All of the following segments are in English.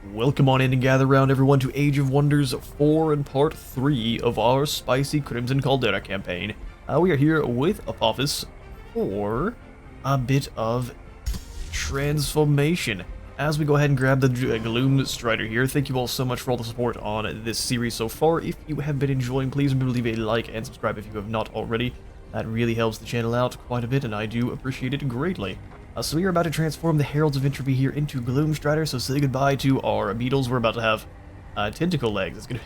Welcome on in and gather round everyone to Age of Wonders 4 and Part 3 of our spicy Crimson Caldera campaign. We are here with Apophis for a bit of transformation. As we go ahead and grab the Gloom Strider here, thank you all so much for all the support on this series so far. If you have been enjoying, please remember to leave a like and subscribe if you have not already. That really helps the channel out quite a bit, and I do appreciate it greatly. So we are about to transform the Heralds of Entropy here into Gloom Strider, so say goodbye to our beetles. We're about to have tentacle legs. It's gonna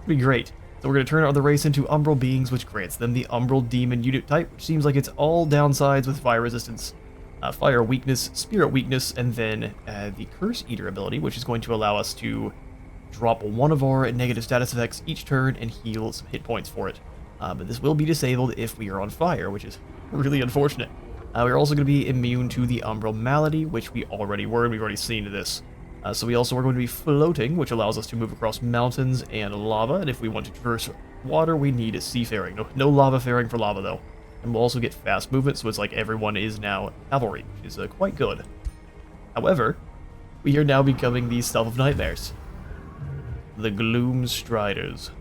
be great. So we're going to turn our the race into Umbral Beings, which grants them the Umbral Demon unit type, which seems like it's all downsides with fire resistance, fire weakness, spirit weakness, and then the Curse Eater ability, which is going to allow us to drop one of our negative status effects each turn and heal some hit points for it. But this will be disabled if we are on fire, which is really unfortunate. We're also going to be immune to the Umbral Malady, which we already were, and we've already seen this. So we also are going to be floating, which allows us to move across mountains and lava, and if we want to traverse water, we need seafaring. No lava faring for lava, though. And we'll also get fast movement, so it's like everyone is now cavalry, which is quite good. However, we are now becoming the Self of Nightmares. The Gloom Striders.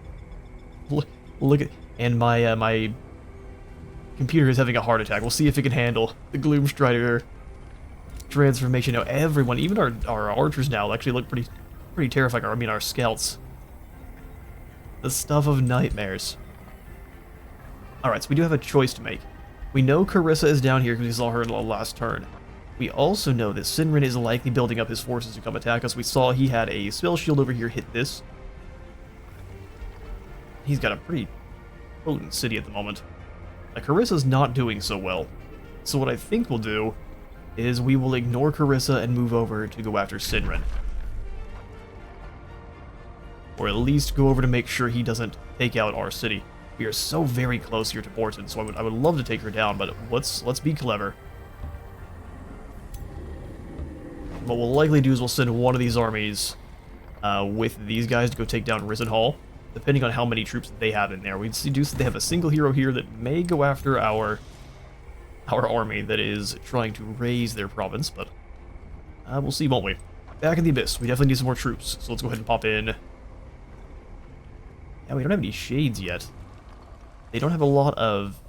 Look at... And my computer is having a heart attack. We'll see if it can handle the Gloom Strider transformation. Now everyone, even our archers now, actually look pretty terrifying. I mean, our scouts. The Stuff of Nightmares. Alright, so we do have a choice to make. We know Carissa is down here because we saw her last turn. We also know that Sinrin is likely building up his forces to come attack us. We saw he had a spell shield over here hit this. He's got a pretty potent city at the moment. Carissa's not doing so well. So what I think we'll do is we will ignore Carissa and move over to go after Sinrin. Or at least go over to make sure he doesn't take out our city. We are so very close here to Porton, so I would love to take her down, but let's be clever. What we'll likely do is we'll send one of these armies with these guys to go take down Risen Hall. Depending on how many troops they have in there. We do see they have a single hero here that may go after our army that is trying to raise their province, but we'll see, won't we? Back in the Abyss, we definitely need some more troops, so let's go ahead and pop in. Yeah, we don't have any shades yet. They don't have a lot of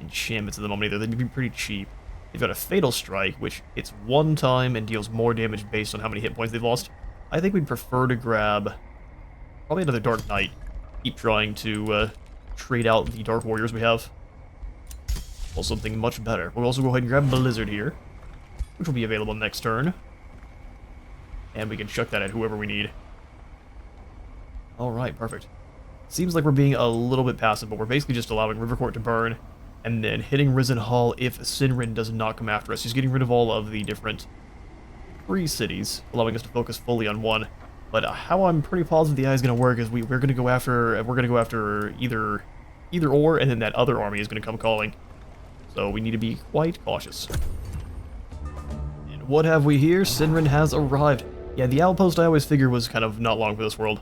enchantments at the moment either. They'd be pretty cheap. They've got a Fatal Strike, which hits one time and deals more damage based on how many hit points they've lost. I think we'd prefer to grab probably another Dark Knight. Keep trying to trade out the Dark Warriors we have. Well, something much better. We'll also go ahead and grab Blizzard here, which will be available next turn. And we can chuck that at whoever we need. Alright, perfect. Seems like we're being a little bit passive, but we're basically just allowing Rivercourt to burn, and then hitting Risen Hall if Sinrin does not come after us. He's getting rid of all of the different three cities, allowing us to focus fully on one. But how I'm pretty positive the eye is going to work is we're going to go after either or, and then that other army is going to come calling. So we need to be quite cautious. And what have we here? Sinrin has arrived. Yeah, the outpost I always figured was kind of not long for this world.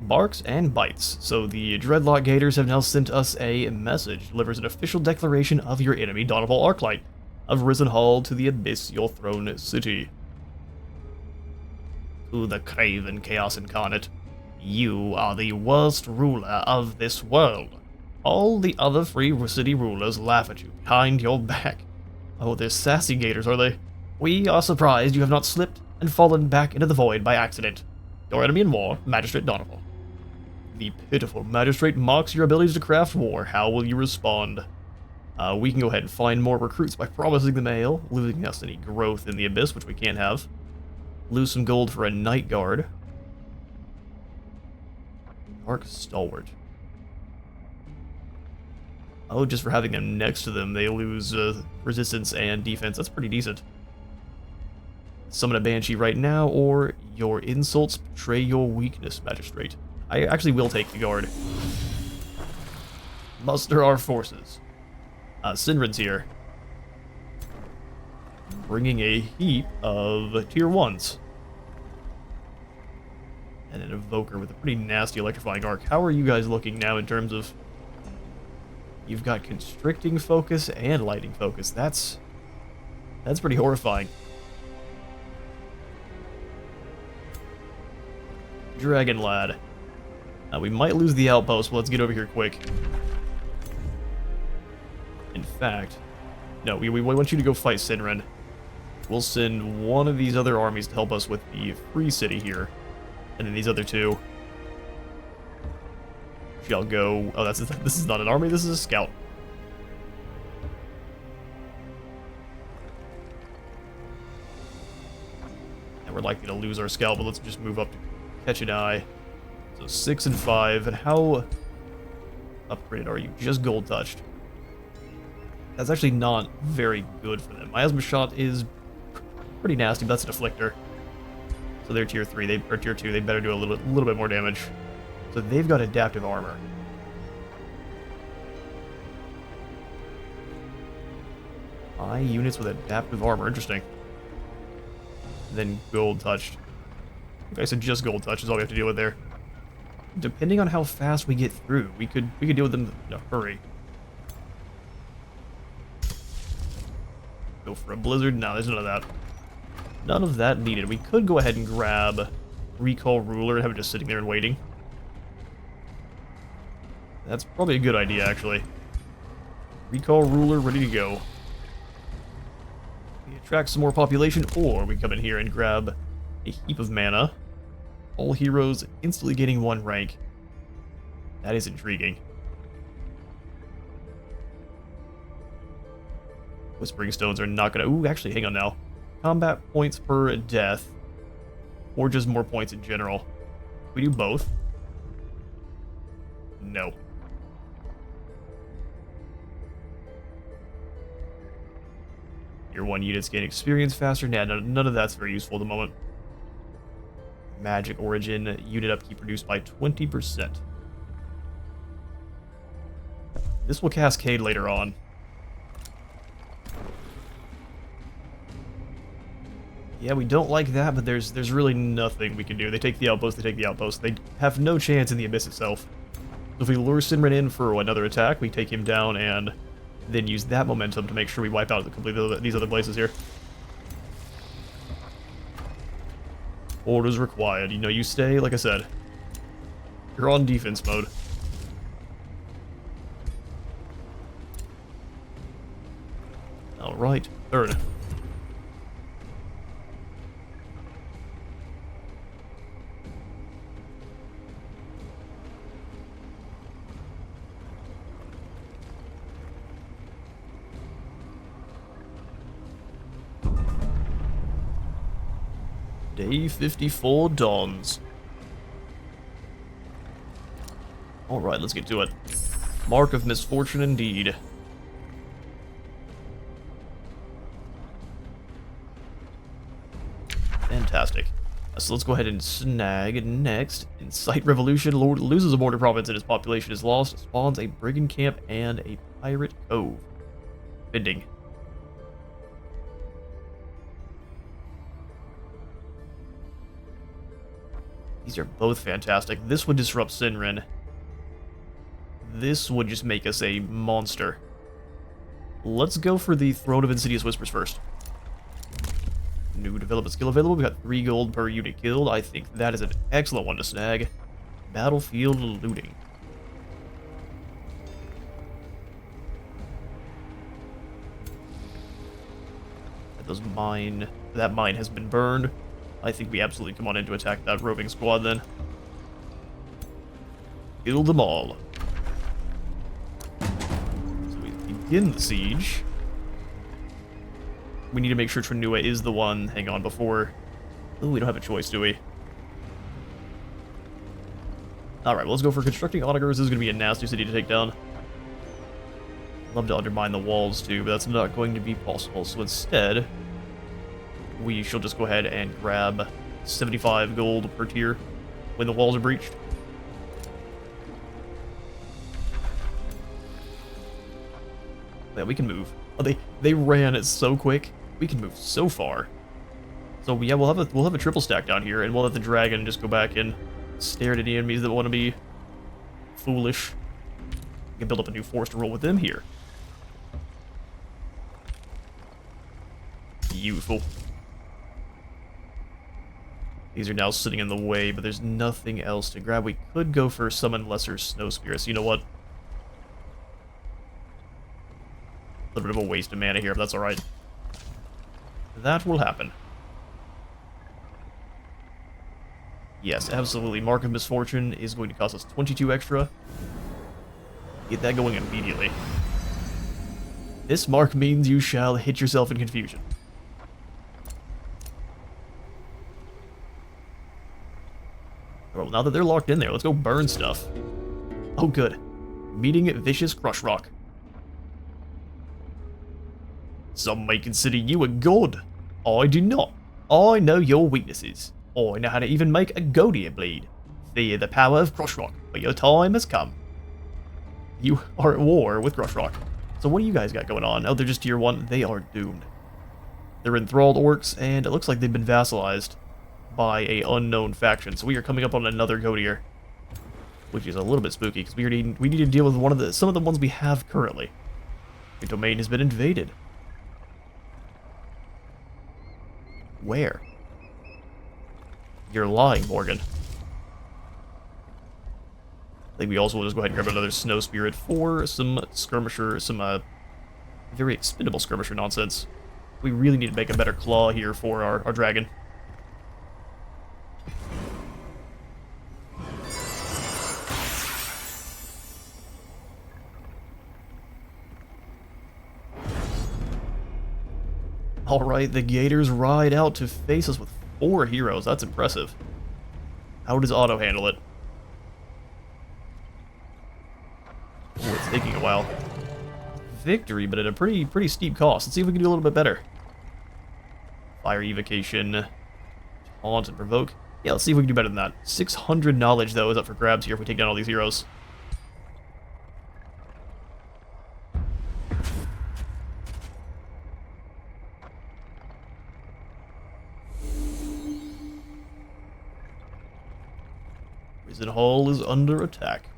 Barks and bites. So the Dreadlock Gators have now sent us a message. Delivers an official declaration of your enemy, Dawnfall Arclight, of Risen Hall to the Abyss, your throne city. To the craven Chaos Incarnate, you are the worst ruler of this world. All the other free city rulers laugh at you behind your back. Oh, they're sassy gators, are they? We are surprised you have not slipped and fallen back into the void by accident. Your enemy in war, Magistrate Dawnfall. The pitiful Magistrate mocks your abilities to craft war. How will you respond? We can go ahead and find more recruits by promising them ale, losing us any growth in the Abyss, which we can't have. Lose some gold for a Night Guard. Dark Stalwart. Oh, just for having them next to them, they lose resistance and defense. That's pretty decent. Summon a Banshee right now, or your insults betray your weakness, Magistrate. I actually will take the guard. Muster our forces. Sinrin's here. Bringing a heap of tier 1s. And an Evoker with a pretty nasty electrifying arc. How are you guys looking now in terms of... You've got Constricting Focus and Lightning Focus. That's pretty horrifying. Dragon Lad. We might lose the outpost, but let's get over here quick. In fact, no, we want you to go fight Sinren. We'll send one of these other armies to help us with the free city here. And then these other two shall go... Oh, this is not an army, this is a scout. And we're likely to lose our scout, but let's just move up to catch an eye. So 6 and 5, and how upgraded are you? Just gold touched. That's actually not very good for them. Miasma shot is pretty nasty, but that's a deflector. So they're tier 3, or tier 2, they better do a little bit more damage. So they've got adaptive armor. Units with adaptive armor, interesting. Then gold touched. Okay, so just gold touch is all we have to deal with there. Depending on how fast we get through, we could deal with them in a hurry. Go for a blizzard? No, there's none of that. None of that needed. We could go ahead and grab Recall Ruler and have it just sitting there and waiting. That's probably a good idea, actually. Recall Ruler ready to go. We attract some more population, or we come in here and grab a heap of mana. All heroes instantly getting 1 rank. That is intriguing. Whispering Stones are not gonna... Ooh, actually, hang on now. Combat points per death. Or just more points in general. We do both? No. Your 1 units gain experience faster. Nah, none of that's very useful at the moment. Magic Origin, unit upkeep reduced by 20%. This will cascade later on. Yeah, we don't like that, but there's really nothing we can do. They take the outpost, they take the outpost. They have no chance in the Abyss itself. So if we lure Sinren in for another attack, we take him down and then use that momentum to make sure we wipe out these other places here. Orders required. You know, you stay, like I said. You're on defense mode. Alright, third. Day 54 dawns. Alright, let's get to it. Mark of misfortune indeed. Fantastic. So let's go ahead and snag next. Incite revolution. Lord loses a border province and his population is lost. Spawns a brigand camp and a pirate cove. Bending. These are both fantastic. This would disrupt Sinren. This would just make us a monster. Let's go for the Throne of Insidious Whispers first. New development skill available. We got 3 gold per unit killed. I think that is an excellent one to snag. Battlefield looting. That mine has been burned. I think we absolutely come on in to attack that roving squad then. Kill them all. So we begin the siege. We need to make sure Trinua is the one. Hang on, before... Oh, we don't have a choice, do we? Alright, well, let's go for constructing onagers. This is going to be a nasty city to take down. Love to undermine the walls too, but that's not going to be possible. So instead... we shall just go ahead and grab 75 gold per tier when the walls are breached. Yeah, we can move. Oh, they ran it so quick. We can move so far. So yeah, we'll have a triple stack down here, and we'll let the dragon just go back and stare at any enemies that want to be foolish. We can build up a new force to roll with them here. Beautiful. These are now sitting in the way, but there's nothing else to grab. We could go for Summon Lesser Snow Spirits. You know what? A little bit of a waste of mana here, but that's alright. That will happen. Yes, absolutely. Mark of Misfortune is going to cost us 22 extra. Get that going immediately. This mark means you shall hit yourself in confusion. Well, now that they're locked in there, let's go burn stuff. Oh, good. Meeting Vicious Crush Rock. Some may consider you a god. I do not. I know your weaknesses. I know how to even make a Godir bleed. Fear the power of Crush Rock, but your time has come. You are at war with Crush Rock. So what do you guys got going on? Oh, they're just tier 1. They are doomed. They're enthralled orcs, and it looks like they've been vassalized by a unknown faction. So we are coming up on another Godir, which is a little bit spooky because we need to deal with some of the ones we have currently. Your domain has been invaded. Where? You're lying, Morgan. I think we also will just go ahead and grab another Snow Spirit for some skirmisher, some very expendable skirmisher nonsense. We really need to make a better claw here for our dragon. Alright, the Gators ride out to face us with 4 heroes. That's impressive. How does Auto handle it? Oh, it's taking a while. Victory, but at a pretty steep cost. Let's see if we can do a little bit better. Fire Evocation, Taunt, and Provoke. Yeah, let's see if we can do better than that. 600 knowledge, though, is up for grabs here if we take down all these heroes. Prison Hall is under attack.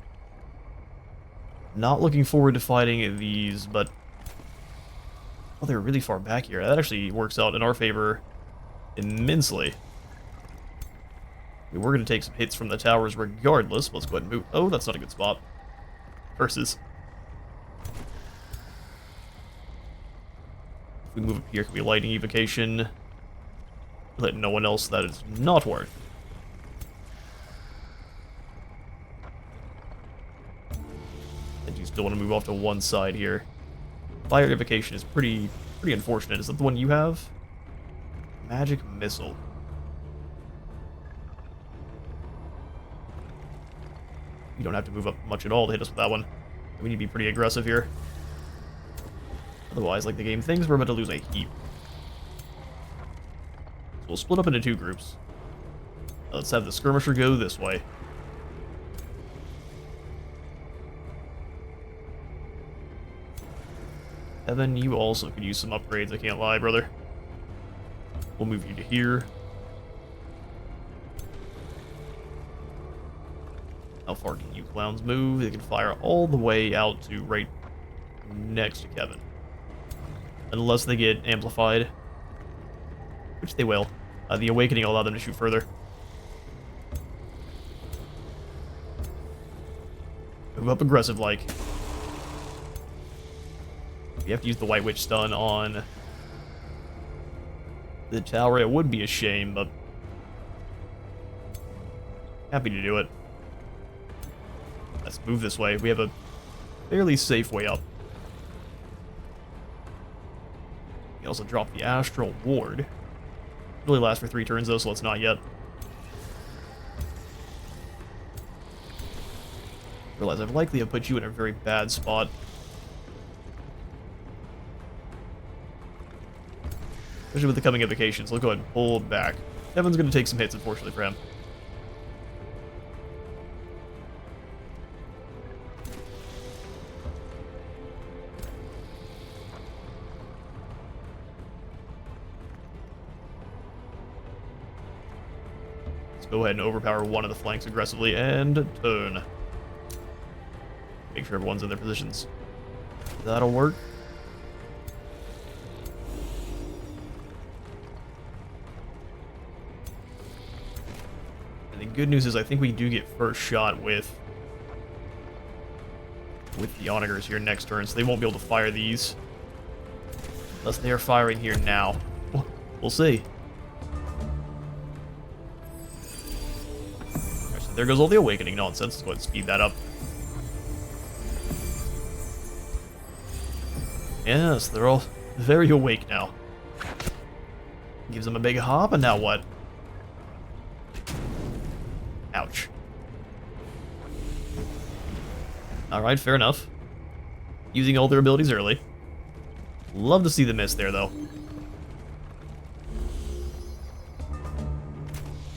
Not looking forward to fighting these, but... Oh, they're really far back here. That actually works out in our favor immensely. We're going to take some hits from the towers regardless. Let's go ahead and move. Oh, that's not a good spot. Curses. If we move up here, can be Lightning Evocation. Let no one else that is not worth. And you still want to move off to one side here. Fire Evocation is pretty unfortunate. Is that the one you have? Magic Missile. You don't have to move up much at all to hit us with that one. We need to be pretty aggressive here. Otherwise, like the game thinks, we're about to lose a heap. So we'll split up into 2 groups. Let's have the skirmisher go this way. Evan, you also could use some upgrades, I can't lie, brother. We'll move you to here. How far can you clowns move? They can fire all the way out to right next to Kevin. Unless they get amplified. Which they will. The Awakening will allow them to shoot further. Move up aggressive-like. You have to use the White Witch stun on the tower. It would be a shame, but happy to do it. Let's move this way. We have a fairly safe way up. You can also drop the Astral Ward. Really lasts for 3 turns though, so let's not yet. Realize I've likely have put you in a very bad spot. Especially with the coming invocations. Let's go ahead and pull back. Evan's going to take some hits, unfortunately, for him. Let's go ahead and overpower one of the flanks aggressively and turn. Make sure everyone's in their positions. That'll work. And the good news is I think we do get first shot with the onagers here next turn, so they won't be able to fire these. Unless they are firing here now. We'll see. Alright, so there goes all the awakening nonsense. Let's go ahead and speed that up. Yes, they're all very awake now. Gives them a big hop, and now what? Ouch. Alright, fair enough. Using all their abilities early. Love to see the miss there, though.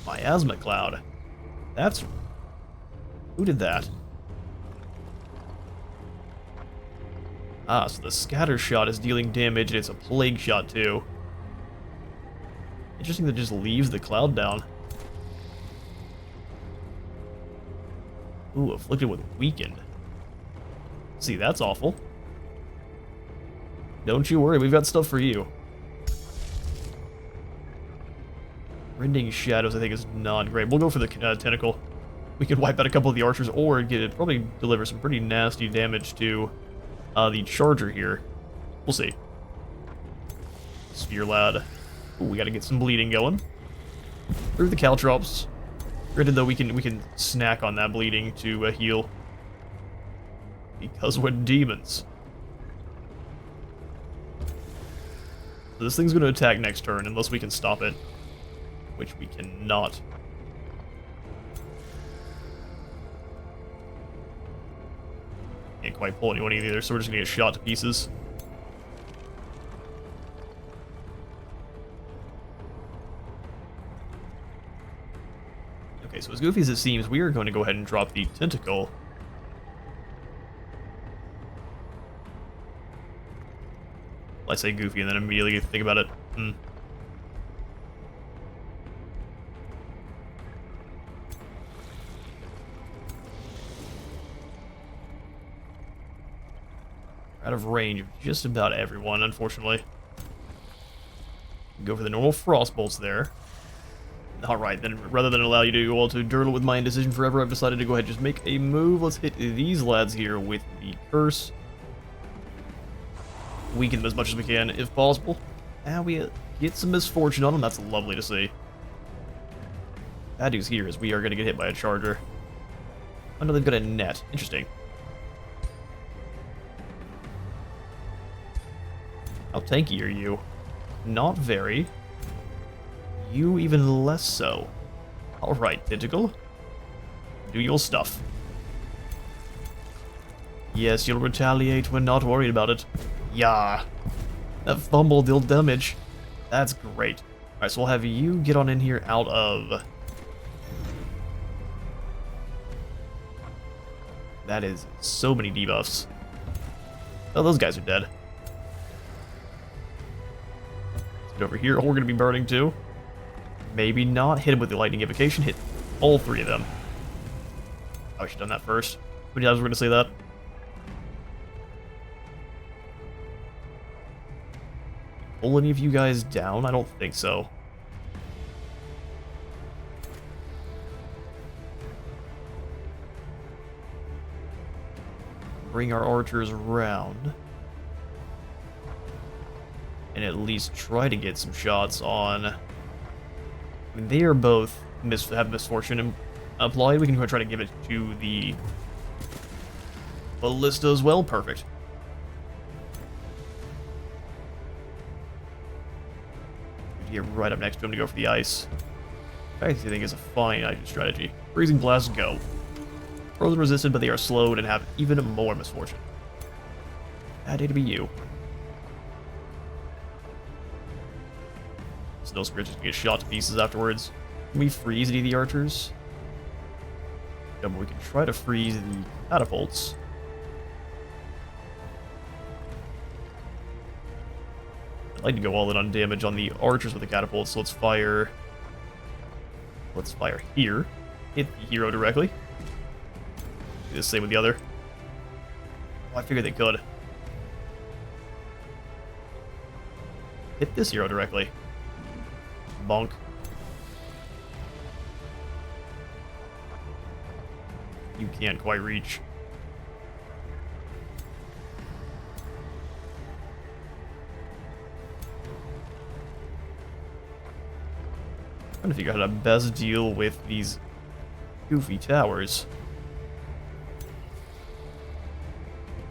Miasma Cloud. That's... Who did that? Ah, so the scatter shot is dealing damage, and it's a plague shot, too. Interesting that it just leaves the cloud down. Ooh, afflicted with weakened. See, that's awful. Don't you worry, we've got stuff for you. Rending Shadows, I think, is not great. We'll go for the tentacle. We could wipe out a couple of the archers, or get it probably deliver some pretty nasty damage to the charger here. We'll see. Sphere Lad. Ooh, we gotta get some bleeding going. Through the caltrops. Granted, though, we can snack on that bleeding to heal. Because we're demons. So this thing's gonna attack next turn, unless we can stop it. Which we cannot. Can't quite pull anyone either, so we're just gonna get shot to pieces. Okay, so as goofy as it seems, we are going to go ahead and drop the tentacle. I say goofy and then immediately think about it. Out of range of just about everyone, unfortunately. Go for the normal frost bolts there. Alright, then rather than allow you to go all to durdle with my indecision forever, I've decided to go ahead and just make a move. Let's hit these lads here with the curse. Weaken them as much as we can, if possible. And we get some misfortune on them. That's lovely to see. Bad news here is we are going to get hit by a charger. I know they've got a net. Interesting. How tanky are you? Not very. You even less so. Alright, Tentacle. Do your stuff. Yes, you'll retaliate when not worried about it. Yeah. That fumble dealt damage. That's great. Alright, so we'll have you get on in here out of... That is so many debuffs. Oh, those guys are dead. Let's get over here. Oh, we're going to be burning too. Maybe not. Hit him with the lightning invocation. Hit all three of them. I should have done that first. How many times we're going to say that? Pull any of you guys down? I don't think so. Bring our archers around. And at least try to get some shots on... I mean, they are both have misfortune applied. We can try to give it to the ballista as well. Perfect. Get right up next to him to go for the ice. I think is a fine ice strategy. Freezing Blast, go. Frozen resisted, but they are slowed and have even more misfortune. Bad day to be you. Snow Spirit's just gonna get shot to pieces afterwards. Can we freeze any of the archers? Yeah, but we can try to freeze the catapults. I'd like to go all in on damage on the archers with the catapults, so let's fire... Let's fire here. Hit the hero directly. Do the same with the other. Oh, I figured they could. Hit this hero directly. Bonk. You can't quite reach. I'm trying to figure out how to best deal with these goofy towers.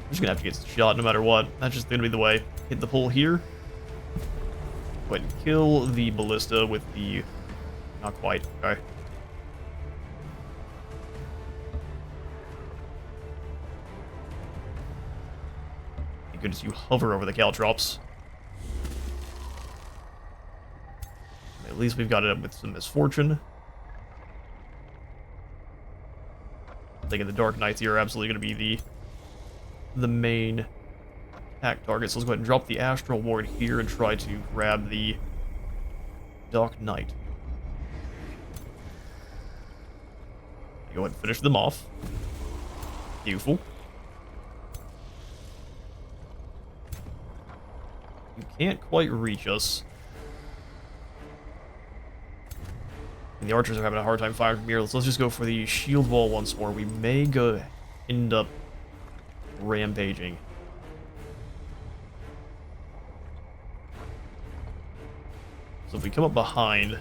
I'm just gonna have to get shot no matter what. That's just gonna be the way. Hit the pole here. Go ahead and kill the ballista with the... Not quite. Okay. Thank goodness you hover over the caltrops. At least we've got it with some misfortune. I'm thinking the Dark Knights here are absolutely going to be the main attack target. So let's go ahead and drop the Astral Ward here and try to grab the Dark Knight. Go ahead and finish them off. Beautiful. You can't quite reach us. And the archers are having a hard time firing from here. Let's just go for the shield wall once more. We may end up rampaging. So if we come up behind...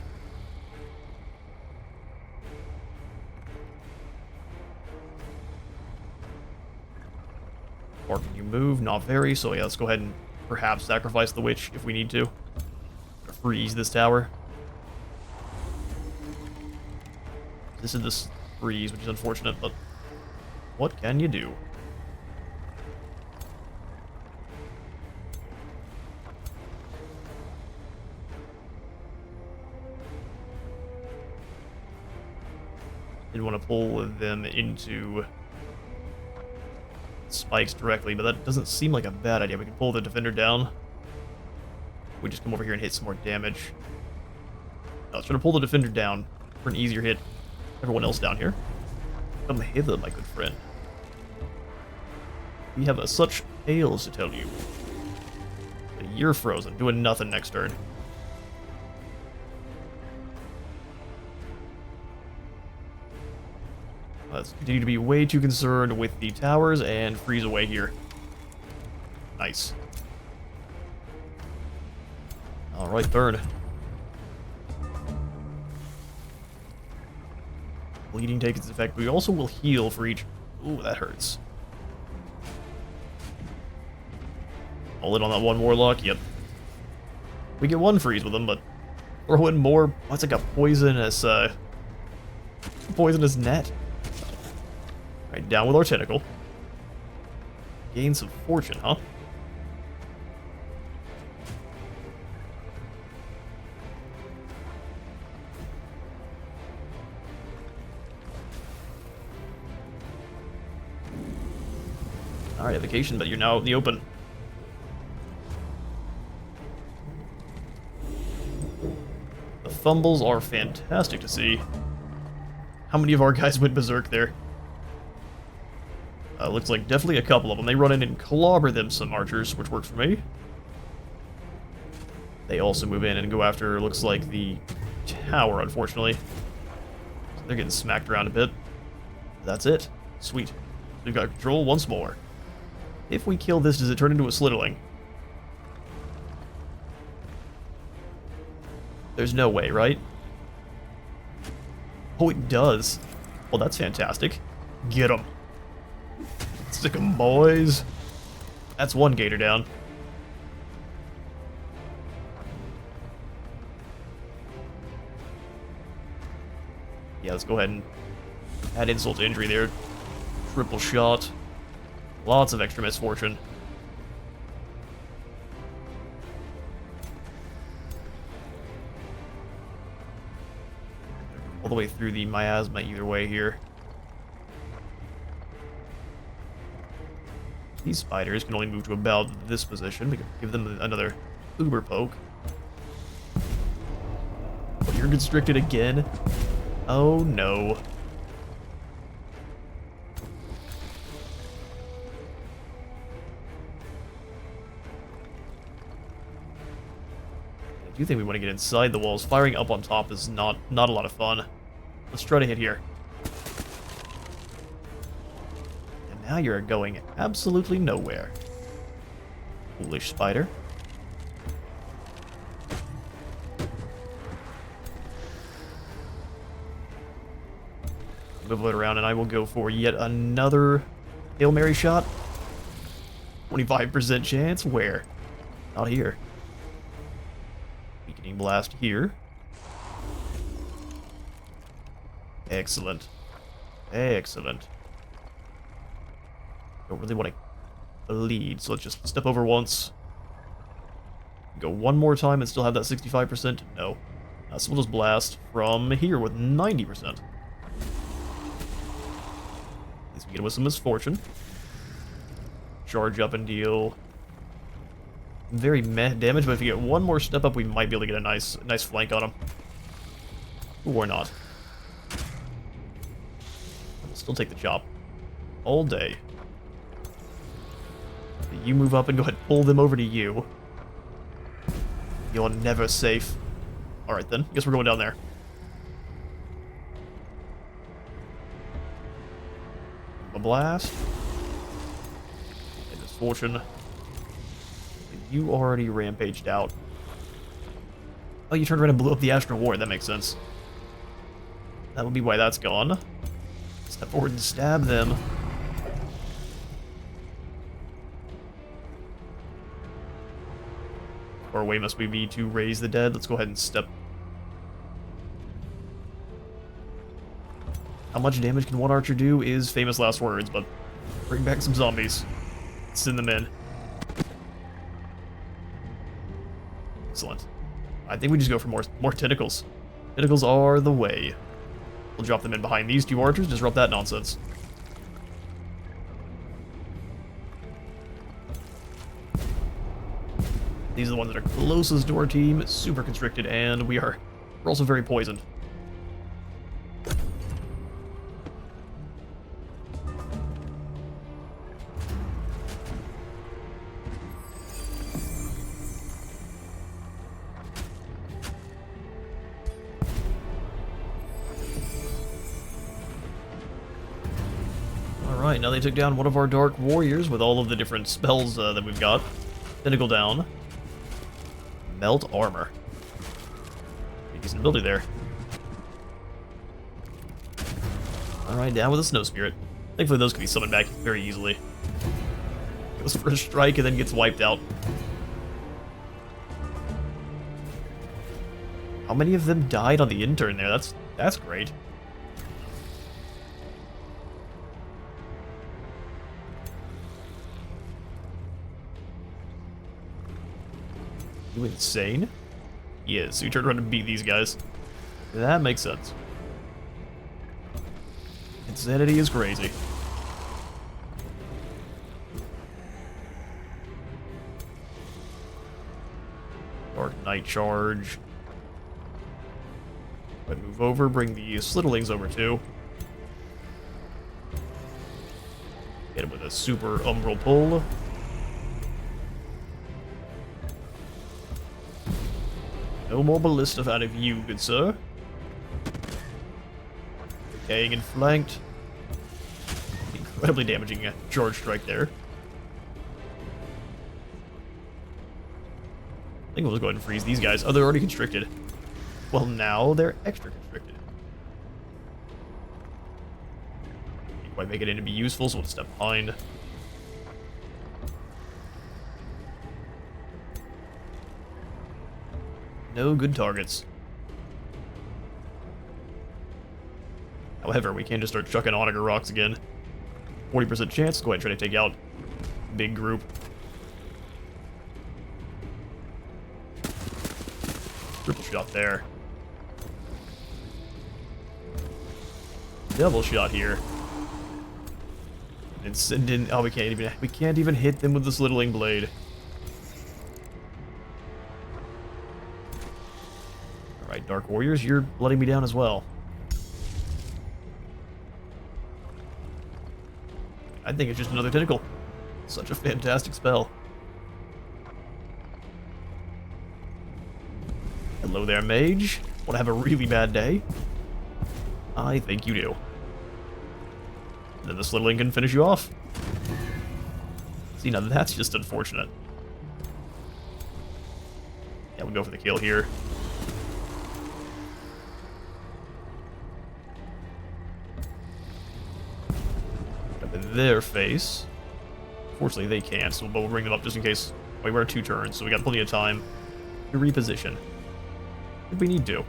Or can you move? Not very, so yeah, let's go ahead and perhaps sacrifice the witch if we need to. Freeze this tower. This is this freeze, which is unfortunate, but what can you do? Didn't want to pull them into spikes directly, but that doesn't seem like a bad idea. We can pull the defender down. We just come over here and hit some more damage. I was trying to pull the defender down for an easier hit. Everyone else down here. Come hither, my good friend. We have such tales to tell you. You're frozen, doing nothing next turn. Let's continue to be way too concerned with the towers and freeze away here. Nice. Alright, burn. Bleeding takes its effect, but we also will heal for each... Ooh, that hurts. All in on that one Warlock, yep. We get one freeze with them, but throw in more... What's like a poisonous net. Right, down with our tentacle. Gain some fortune, huh? Alright, evocation, but you're now in the open. The fumbles are fantastic to see. How many of our guys went berserk there? Looks like definitely a couple of them. They run in and clobber them some archers, which works for me. They also move in and go after, looks like, the tower, unfortunately. So they're getting smacked around a bit. That's it. Sweet. We've got control once more. If we kill this, does it turn into a Slitterling? There's no way, right? Oh, it does. Well, that's fantastic. Get them. Stick 'em, boys. That's one gator down. Yeah, let's go ahead and add insult to injury there. Triple shot. Lots of extra misfortune. All the way through the miasma either way here. These spiders can only move to about this position. We can give them another uber poke. Oh, you're constricted again? Oh no. I do think we want to get inside the walls. Firing up on top is not a lot of fun. Let's try to hit here. Now you're going absolutely nowhere. Foolish spider. Move it around and I will go for yet another Hail Mary shot. 25% chance. Where? Not here. Weakening blast here. Excellent. Excellent. Don't really want to lead, so let's just step over once. Go one more time and still have that 65%? No. So we'll just blast from here with 90%. At least we get it with some misfortune. Charge up and deal very meh damage, but if you get one more step up, we might be able to get a nice flank on him. Or not. We'll still take the chop. All day. You move up and go ahead and pull them over to you. You're never safe. Alright then, guess we're going down there. A blast. And misfortune. You already rampaged out. Oh, you turned around and blew up the Astral Ward. That makes sense. That would be why that's gone. Step forward and stab them. Or way must we be to raise the dead? Let's go ahead and step. How much damage can one archer do is famous last words, but bring back some zombies. Send them in. Excellent. I think we just go for more tentacles. Tentacles are the way. We'll drop them in behind these two archers, disrupt that nonsense. These are the ones that are closest to our team, super constricted, and we're also very poisoned. Alright, now they took down one of our Dark Warriors with all of the different spells that we've got. Tentacle down. Melt armor. Decent ability there. Alright, down with a Snow Spirit. Thankfully those can be summoned back very easily. Goes for a strike and then gets wiped out. How many of them died on the intern there? That's great. You insane? Yeah, so you turned around and beat these guys. That makes sense. Insanity is crazy. Dark Knight charge. Go ahead, move over, bring the Slitterlings over too. Hit him with a super umbral pull. No more ballista out of you, good sir. Decaying and flanked. Incredibly damaging charge strike there. I think we'll just go ahead and freeze these guys. Oh, they're already constricted. Well, now they're extra constricted. Can't quite make it in to be useful, so we'll step behind. No good targets. However, we can just start chucking Onager rocks again. 40% chance. Go ahead and try to take out big group. Triple shot there. Double shot here. And send in. Oh, we can't even hit them with the Slitterling blade. Alright, Dark Warriors, you're letting me down as well. I think it's just another tentacle. Such a fantastic spell. Hello there, mage. Want to have a really bad day? I think you do. And then the Slitterling can finish you off. See, now that's just unfortunate. Yeah, we'll go for the kill here. Up in their face. Fortunately, they can't, so we'll bring them up just in case. Wait, we're 2 turns, so we got plenty of time to reposition if we need to.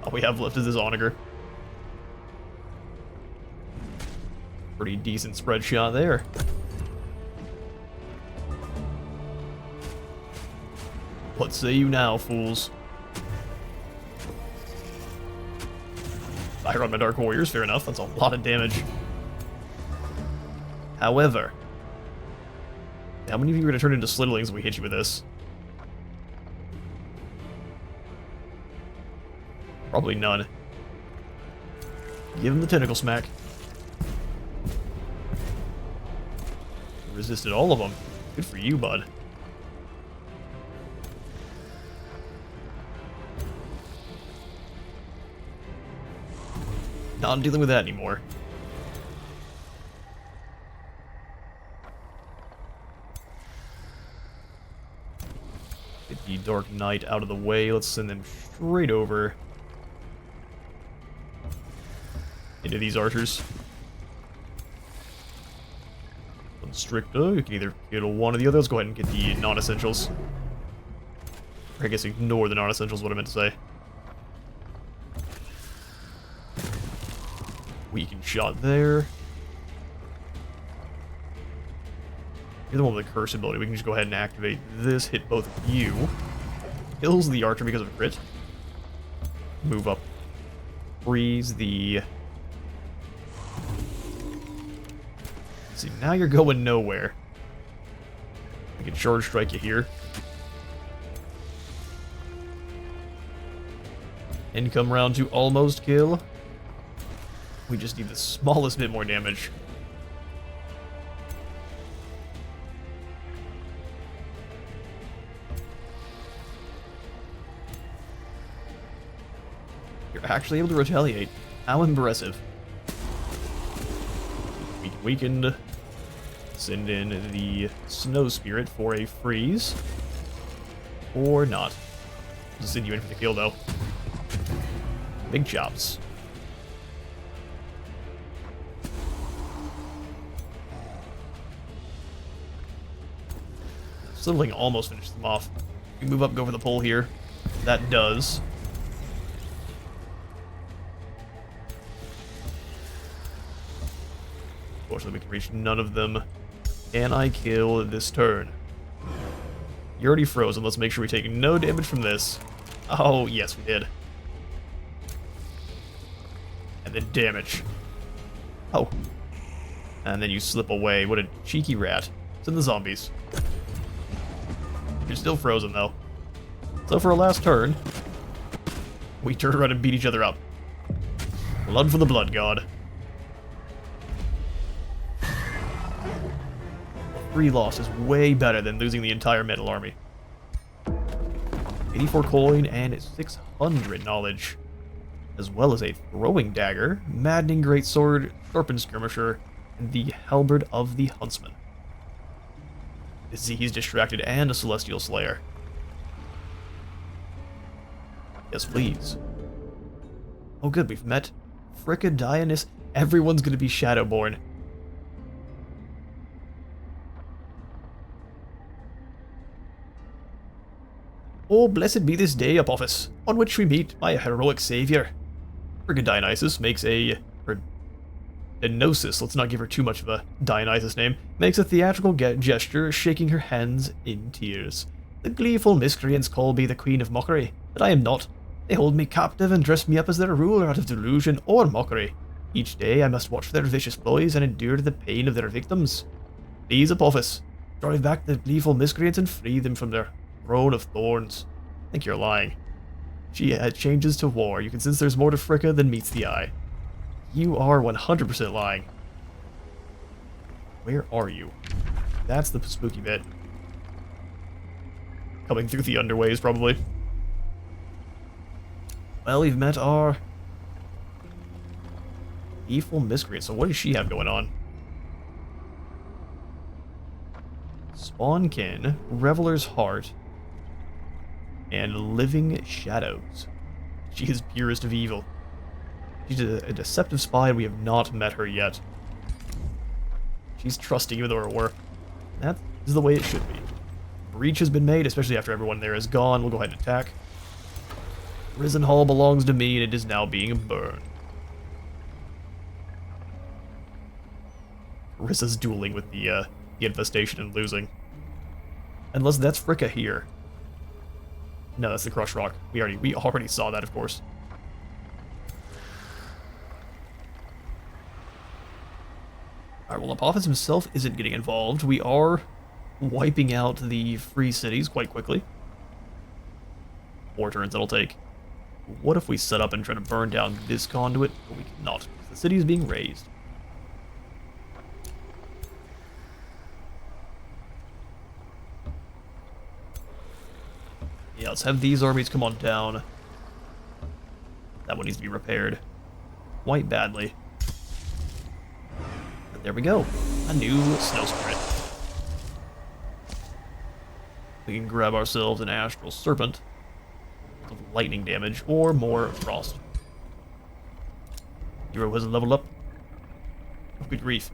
All we have left is this Onager. Pretty decent spread shot there. What say you now, fools? Fire on my Dark Warriors, fair enough. That's a lot of damage. However, how many of you are going to turn into Slitherlings when we hit you with this? Probably none. Give him the Tentacle Smack. Resisted all of them. Good for you, bud. Not dealing with that anymore. Get the Dark Knight out of the way. Let's send them straight over into these archers. Constrictor, you can either kill one or the other. Let's go ahead and get the non-essentials. I guess ignore the non-essentials, what I meant to say. Weakened shot there. You're the one with the curse ability. We can just go ahead and activate this, hit both of you. Kills the archer because of a crit. Move up. Freeze the... Let's see, now you're going nowhere. I can charge strike you here. Income round to almost kill. We just need the smallest bit more damage. You're actually able to retaliate. How impressive. Weakened. Send in the Snow Spirit for a freeze. Or not. Just send you in for the kill, though. Big chops. Slitherling almost finished them off. We move up, go for the pull here. That does. Fortunately, we can reach none of them. Can I kill this turn? You're already frozen. Let's make sure we take no damage from this. Oh, yes, we did. And then damage. Oh. And then you slip away. What a cheeky rat. Send the zombies. You're still frozen, though. So for our last turn, we turn around and beat each other up. Blood for the Blood God. 3 loss is way better than losing the entire metal army. 84 coin and 600 knowledge, as well as a throwing dagger, maddening greatsword, sharpened skirmisher, and the halberd of the huntsman. Disease distracted and a celestial slayer. Yes, please. Oh good, we've met Fricka. Everyone's gonna be Shadowborn. Oh, blessed be this day, Apophis, on which we meet my heroic savior. Fricka makes a... Denosis, let's not give her too much of a Dionysus name, makes a theatrical gesture, shaking her hands in tears. The gleeful miscreants call me the Queen of Mockery, but I am not. They hold me captive and dress me up as their ruler out of delusion or mockery. Each day I must watch their vicious ploys and endure the pain of their victims. Please, Apophis, drive back the gleeful miscreants and free them from their throne of thorns. I think you're lying. She changes to war. You can sense there's more to Fricka than meets the eye. You are 100% lying. Where are you? That's the spooky bit. Coming through the underways, probably. Well, we've met our Evil Miscreant. So what does she have going on? Spawnkin, Reveler's Heart, and Living Shadows. She is purest of evil. She's a deceptive spy, and we have not met her yet. She's trusting even though her work. That is the way it should be. Breach has been made, especially after everyone there is gone. We'll go ahead and attack. Risen Hall belongs to me, and it is now being burned. Carissa's dueling with the infestation and losing. Unless that's Fricka here. No, that's the Crush Rock. We already saw that, of course. Alright, well, Apophis himself isn't getting involved. We are wiping out the free cities quite quickly. 4 turns that'll take. What if we set up and try to burn down this conduit? But we cannot. The city is being raised. Yeah, let's have these armies come on down. That one needs to be repaired. Quite badly. But there we go. A new snow sprint. We can grab ourselves an Astral Serpent of lightning damage or more frost. Hero has leveled up. Oh, good grief.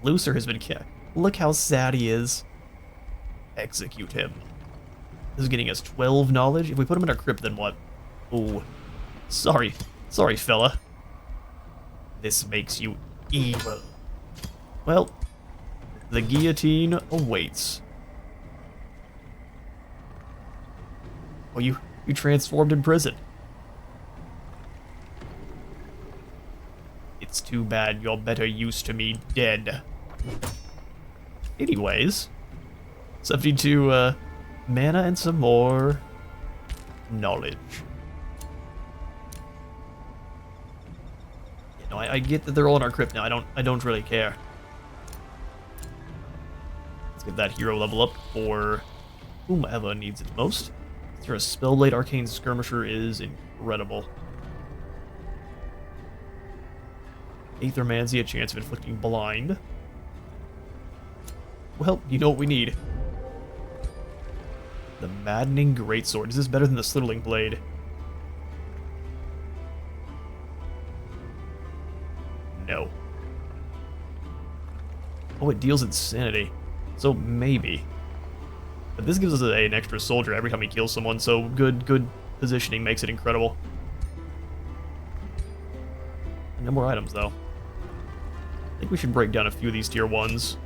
Lucer has been kicked. Look how sad he is. Execute him. This is getting us 12 knowledge. If we put him in our crypt, then what? Ooh. Sorry, fella. This makes you evil. Well, the guillotine awaits. Oh, you transformed in prison. It's too bad you're better used to me dead. Anyways, 72 mana and some more knowledge. You know, I get that they're all in our crypt now. I don't really care. Let's get that hero level up for whomever needs it most. Through a Spellblade Arcane Skirmisher is incredible. Aethermancy, a chance of inflicting blind. Well, you know what we need. The Maddening Greatsword. Is this better than the Slitherling Blade? No. Oh, it deals Insanity. So maybe. But this gives us an extra soldier every time he kills someone, so good positioning makes it incredible. No more items, though. I think we should break down a few of these tier 1s.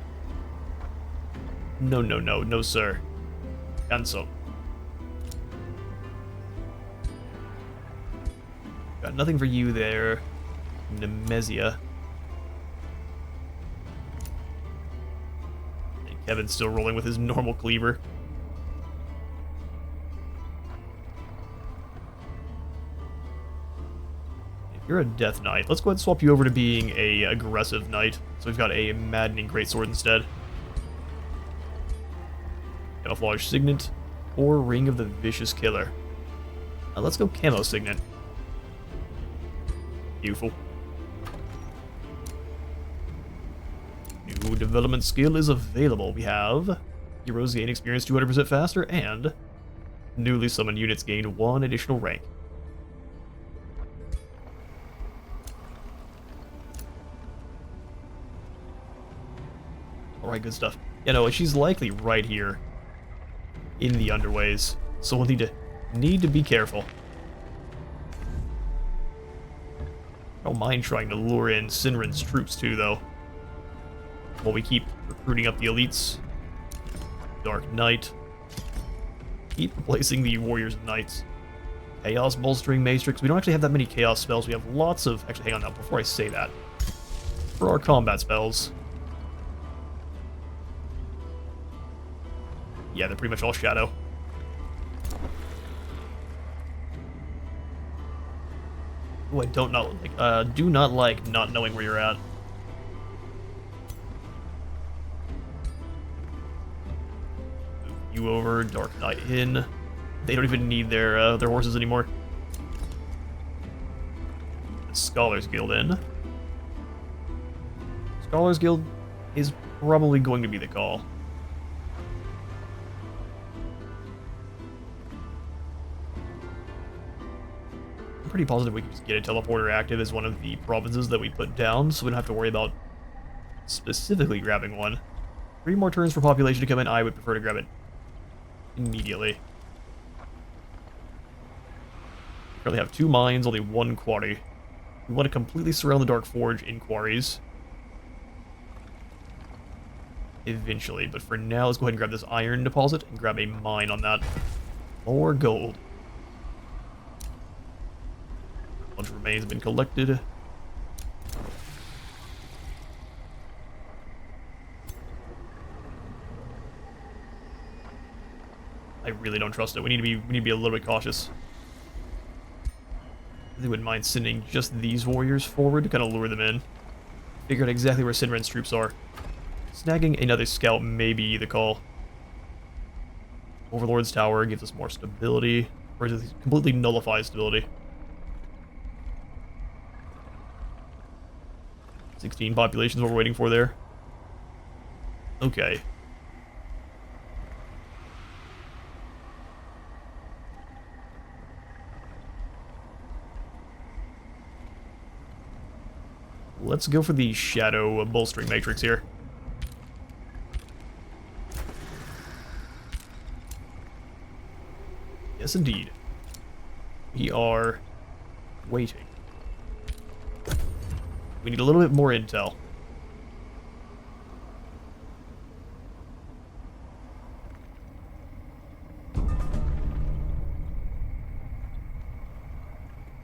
No, sir. Cancel. Got nothing for you there, Nemesia. And Kevin's still rolling with his normal cleaver. You're a Death Knight. Let's go ahead and swap you over to being a aggressive knight. So we've got a Maddening Greatsword instead. Camouflage Signet or Ring of the Vicious Killer. Let's go Camo Signet. Beautiful. New development skill is available. We have heroes gain experience 200% faster and newly summoned units gain 1 additional rank. Alright, good stuff. Yeah, no, she's likely right here in the underways, so we'll need to be careful. I don't mind trying to lure in Sinrin's troops too, though. While we keep recruiting up the elites. Dark Knight. Keep replacing the Warriors and Knights. Chaos Bolstering Matrix. We don't actually have that many Chaos spells. We have lots of... Actually, hang on now, before I say that. For our combat spells... Yeah, they're pretty much all Shadow. Oh, I do not like not knowing where you're at. Move you over, Dark Knight in. They don't even need their horses anymore. The Scholars Guild in. Scholars Guild is probably going to be the call. I'm pretty positive we can just get a teleporter active as one of the provinces that we put down, so we don't have to worry about specifically grabbing one. 3 more turns for population to come in. I would prefer to grab it immediately. Currently have 2 mines, only 1 quarry. We want to completely surround the Dark Forge in quarries. Eventually, but for now, let's go ahead and grab this iron deposit and grab a mine on that. More gold. A bunch of remains have been collected. I really don't trust it. We need to be a little bit cautious. They wouldn't mind sending just these warriors forward to kind of lure them in. Figure out exactly where Sinren's troops are. Snagging another scout may be the call. Overlord's Tower gives us more stability, or does it completely nullify stability? 16 populations what we're waiting for there. Okay. Let's go for the Shadow bolstering matrix here. Yes, indeed. We are waiting. We need a little bit more intel.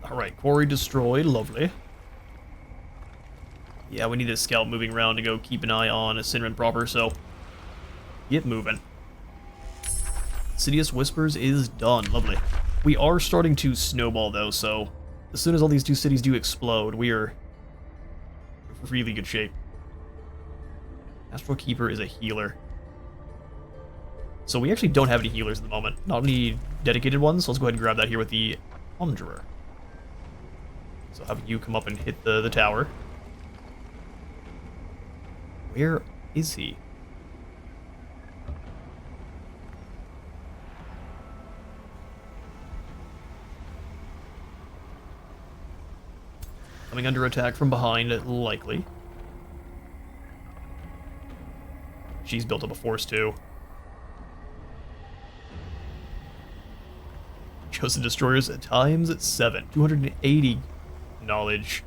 Alright, quarry destroyed. Lovely. Yeah, we need a scout moving around to go keep an eye on Sinren proper, so get moving. Insidious Whispers is done. Lovely. We are starting to snowball, though, so as soon as all these 2 cities do explode, we are in really good shape. Astral Keeper is a healer. So we actually don't have any healers at the moment. Not any dedicated ones, so let's go ahead and grab that here with the Conjurer. So have you come up and hit the tower. Where is he? Coming under attack from behind, likely. She's built up a force too. Chosen Destroyers times 7. 280 knowledge.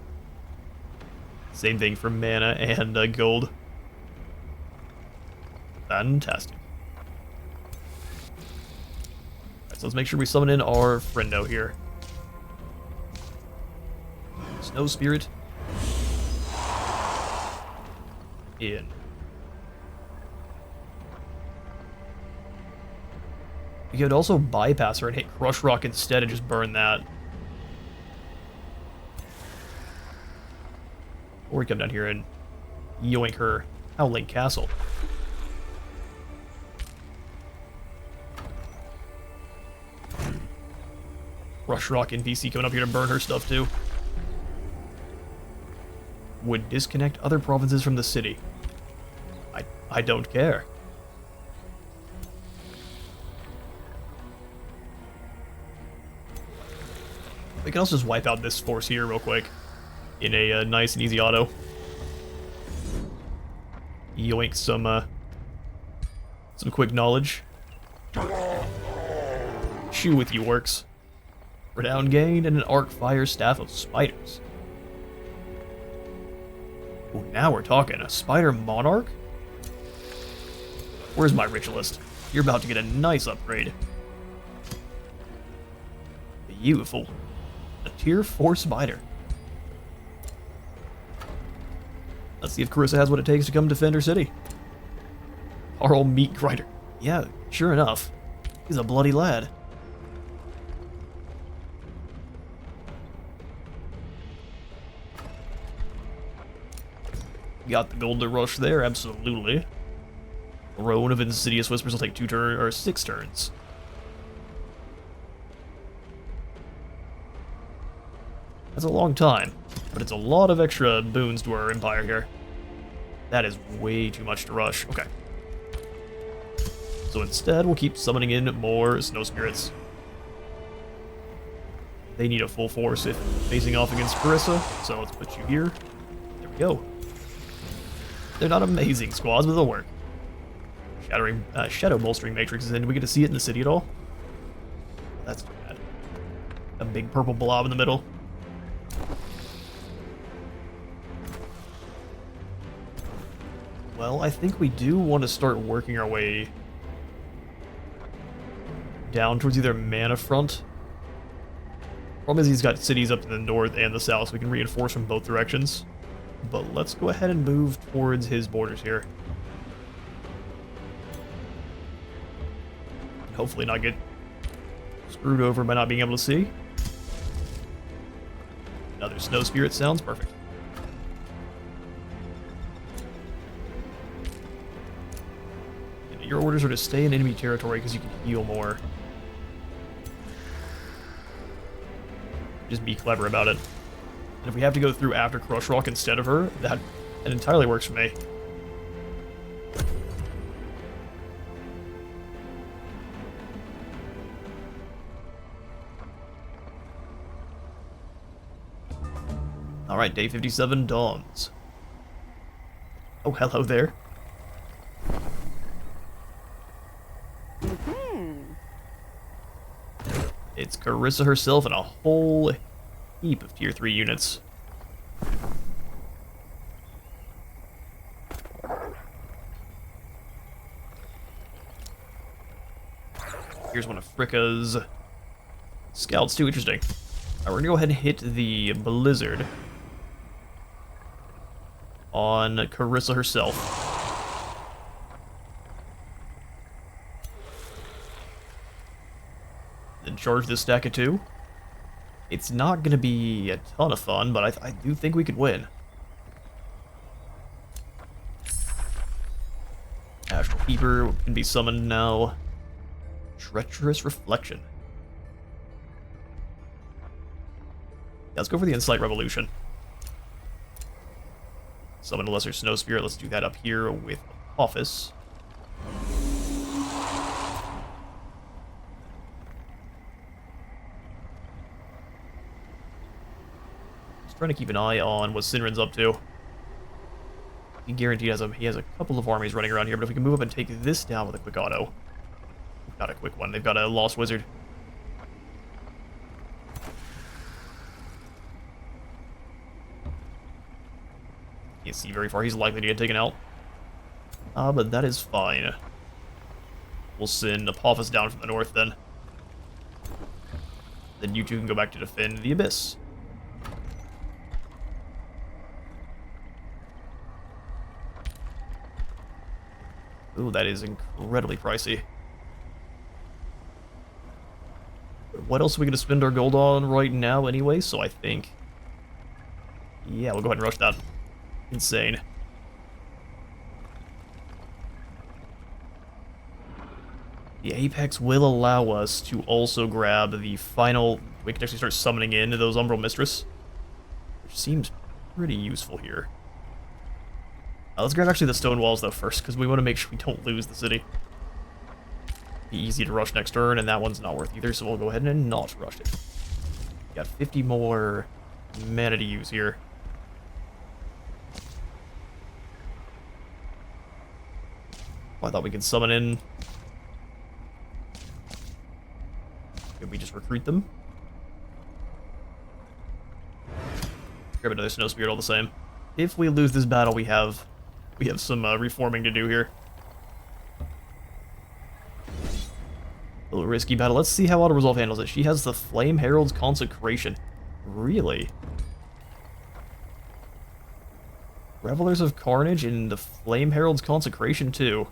Same thing for mana and gold. Fantastic. Alright, so let's make sure we summon in our friendo here. Snow Spirit. In. You could also bypass her and hit Crush Rock instead and just burn that. Or we come down here and yoink her Howling Castle. Rush Rock and VC coming up here to burn her stuff too. Would disconnect other provinces from the city. I don't care. We can also just wipe out this force here real quick in a nice and easy auto. Yoink some quick knowledge. Chew with you works. Renown gained and an Arc Fire Staff of Spiders. Ooh, now we're talking. A Spider Monarch? Where's my Ritualist? You're about to get a nice upgrade. Beautiful. A tier 4 spider. Let's see if Carissa has what it takes to come defend her city. Our old meat grinder. Yeah, sure enough. He's a bloody lad. Got the gold to rush there, absolutely. Throne of Insidious Whispers will take 6 turns. That's a long time, but it's a lot of extra boons to our empire here. That is way too much to rush. Okay. So instead, we'll keep summoning in more snow spirits. They need a full force if facing off against Carissa, so let's put you here. There we go. They're not amazing squads, but they'll work. Shadow bolstering matrix is in. Do we get to see it in the city at all? That's too bad. A big purple blob in the middle. Well, I think we do want to start working our way down towards either Mana Front. Problem is he's got cities up to the north and the south, so we can reinforce from both directions. But let's go ahead and move towards his borders here. And hopefully not get screwed over by not being able to see. Another snow spirit sounds perfect. And your orders are to stay in enemy territory because you can heal more. Just be clever about it. And if we have to go through after Crush Rock instead of her, that entirely works for me. Alright, day 57 dawns. Oh, hello there. It's Carissa herself and a whole heap of tier 3 units. Here's one of Fricka's scouts too. Interesting. Alright, we're gonna go ahead and hit the blizzard on Carissa herself. Then charge this stack of 2. It's not gonna be a ton of fun, but I do think we could win. Astral Keeper can be summoned now. Treacherous Reflection. Yeah, let's go for the Insight Revolution. Summon a Lesser Snow Spirit. Let's do that up here with Apophis. Just trying to keep an eye on what Sinrin's up to. He guaranteed he has a couple of armies running around here, but if we can move up and take this down with a quick auto. Not a quick one. They've got a Lost Wizard. Can't see very far. He's likely to get taken out. But that is fine. We'll send Apophis down from the north then. Then you two can go back to defend the Abyss. Ooh, that is incredibly pricey. What else are we going to spend our gold on right now anyway? So I think... yeah, we'll go ahead and rush that. Insane. The Apex will allow us to also grab the final... we can actually start summoning in those Umbral Mistress, which seems pretty useful here. Let's grab actually the stone walls though first, because we want to make sure we don't lose the city. Be easy to rush next turn, and that one's not worth either, so we'll go ahead and not rush it. Got 50 more mana to use here. Oh, I thought we could summon in. Could we just recruit them? Grab another Snow Spirit all the same. If we lose this battle, we have some reforming to do here. A little risky battle. Let's see how Auto Resolve handles it. She has the Flame Herald's Consecration. Really? Revelers of Carnage and the Flame Herald's Consecration too.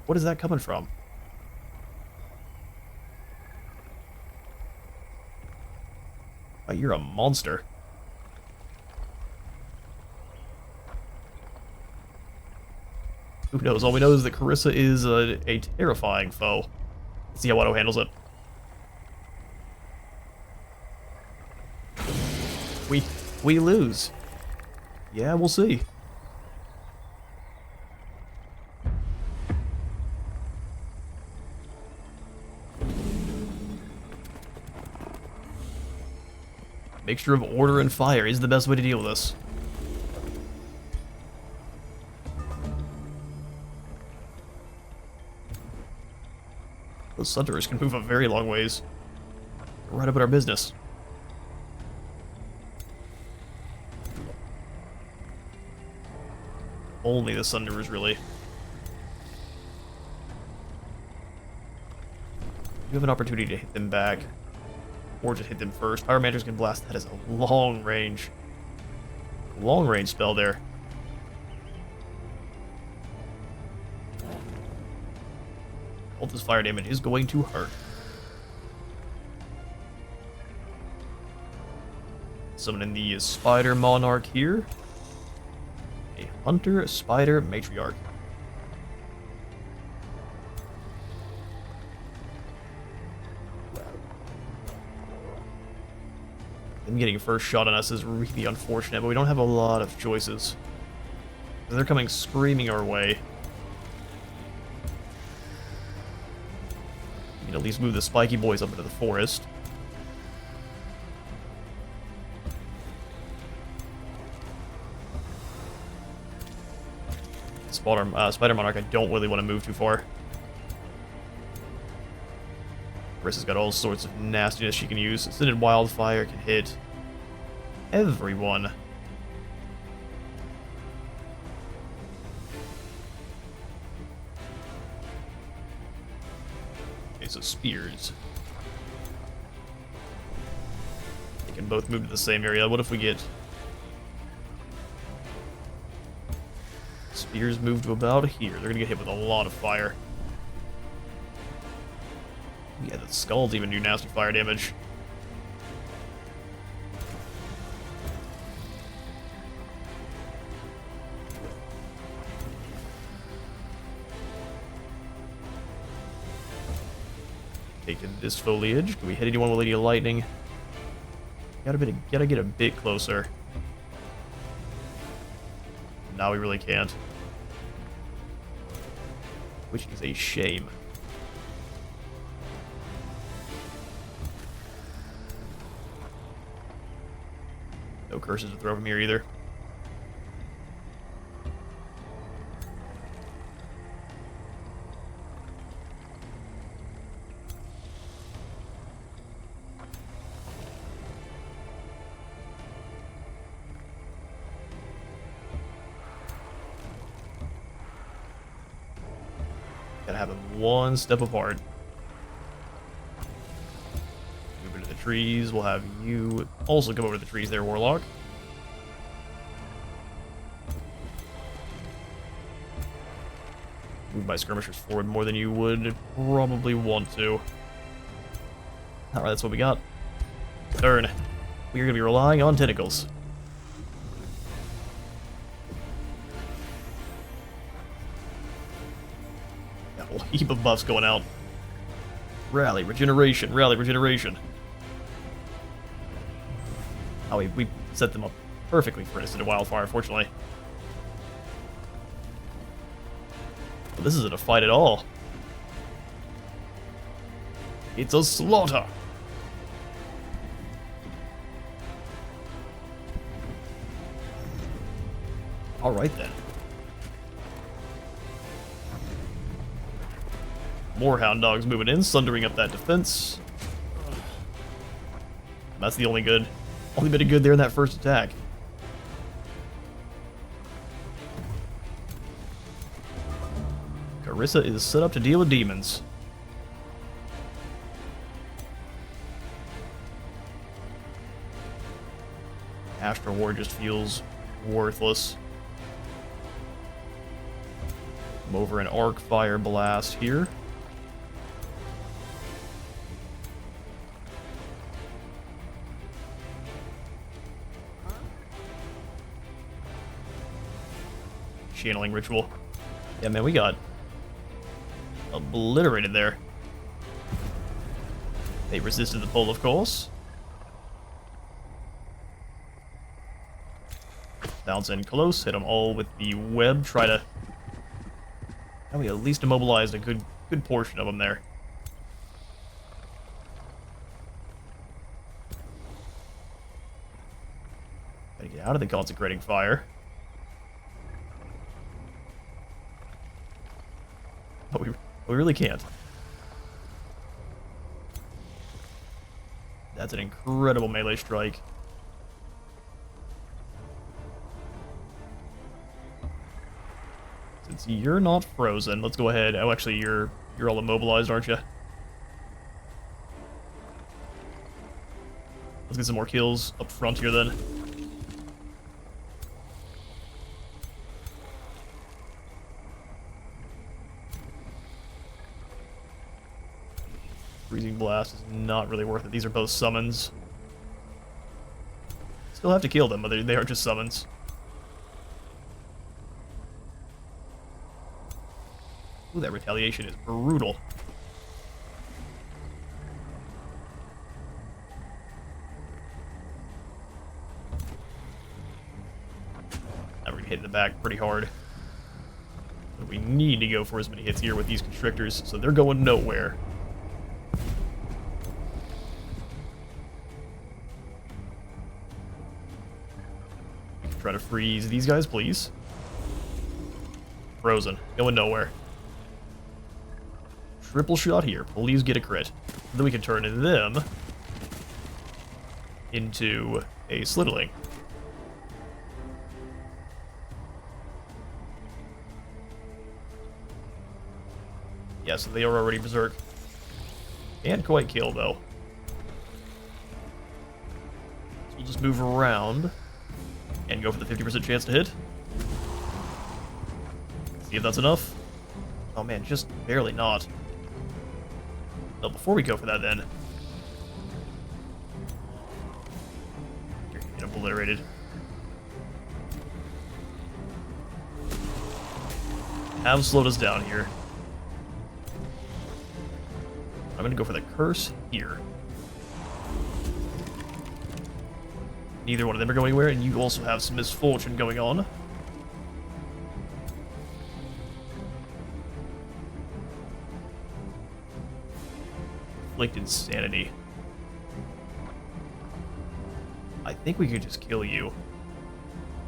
What is that coming from? Oh, you're a monster. Who knows? All we know is that Carissa is a terrifying foe. Let's see how Auto handles it. We lose. Yeah, we'll see. Mixture of order and fire is the best way to deal with this. Those Sunderers can move a very long ways. They're right up at our business. Only the Sunderers, really. You have an opportunity to hit them back. Or just hit them first. Pyromancers can blast. That is a long range. Long range spell there. All this fire damage is going to hurt. Summoning the Spider Monarch here. A Hunter Spider Matriarch. Them getting first shot on us is really unfortunate, but we don't have a lot of choices. They're coming screaming our way. We can at least move the spiky boys up into the forest. Spider Monarch, I don't really want to move too far. Carissa's got all sorts of nastiness she can use. Ascended Wildfire can hit everyone. Okay, so spears. They can both move to the same area. What if we get... Spears move to about here. They're gonna get hit with a lot of fire. Yeah, the skulls even do nasty fire damage. Taking this foliage. Can we hit anyone with Lady of Lightning? Gotta get a bit closer. Now we really can't. Which is a shame. No curses to throw from here either. Gotta have them one step apart. Move into the trees. We'll have you also come over to the trees there, Warlock. Move my skirmishers forward more than you would probably want to. Alright, that's what we got. Turn. We're gonna be relying on tentacles. Got a whole heap of buffs going out. Rally, regeneration, rally, regeneration. Oh, we set them up perfectly for Ascended Wildfire, fortunately. But this isn't a fight at all. It's a slaughter. Alright then. More Hound Dogs moving in, sundering up that defense. That's the only bit of good there in that first attack. Carissa is set up to deal with demons. Astral Ward just feels worthless. I'm over an Arc Fire Blast here. Channeling Ritual. Yeah, man, we got obliterated there. They resisted the pull, of course. Bounce in close, hit them all with the web. Try to... And we at least immobilized a good portion of them there. get out of the consecrating fire. But we really can't. That's an incredible melee strike. Since you're not frozen, let's go ahead. Oh, actually, you're all immobilized, aren't you? Let's get some more kills up front here then. Freezing Blast is not really worth it. These are both summons. Still have to kill them, but they are just summons. Ooh, that retaliation is brutal. Now we're gonna hit in the back pretty hard. But we need to go for as many hits here with these constrictors, so they're going nowhere. Try to freeze these guys, please. Frozen. Going nowhere. Triple shot here. Please get a crit. Then we can turn them into a Slittling. Yeah, so they are already berserk. Can't quite kill, though. So we'll just move around. And go for the 50% chance to hit. See if that's enough. Oh man, just barely not. Well, before we go for that then. You're gonna get obliterated. Have slowed us down here. I'm gonna go for the curse here. Neither one of them are going anywhere, and you also have some misfortune going on. Inflict Insanity. I think we could just kill you.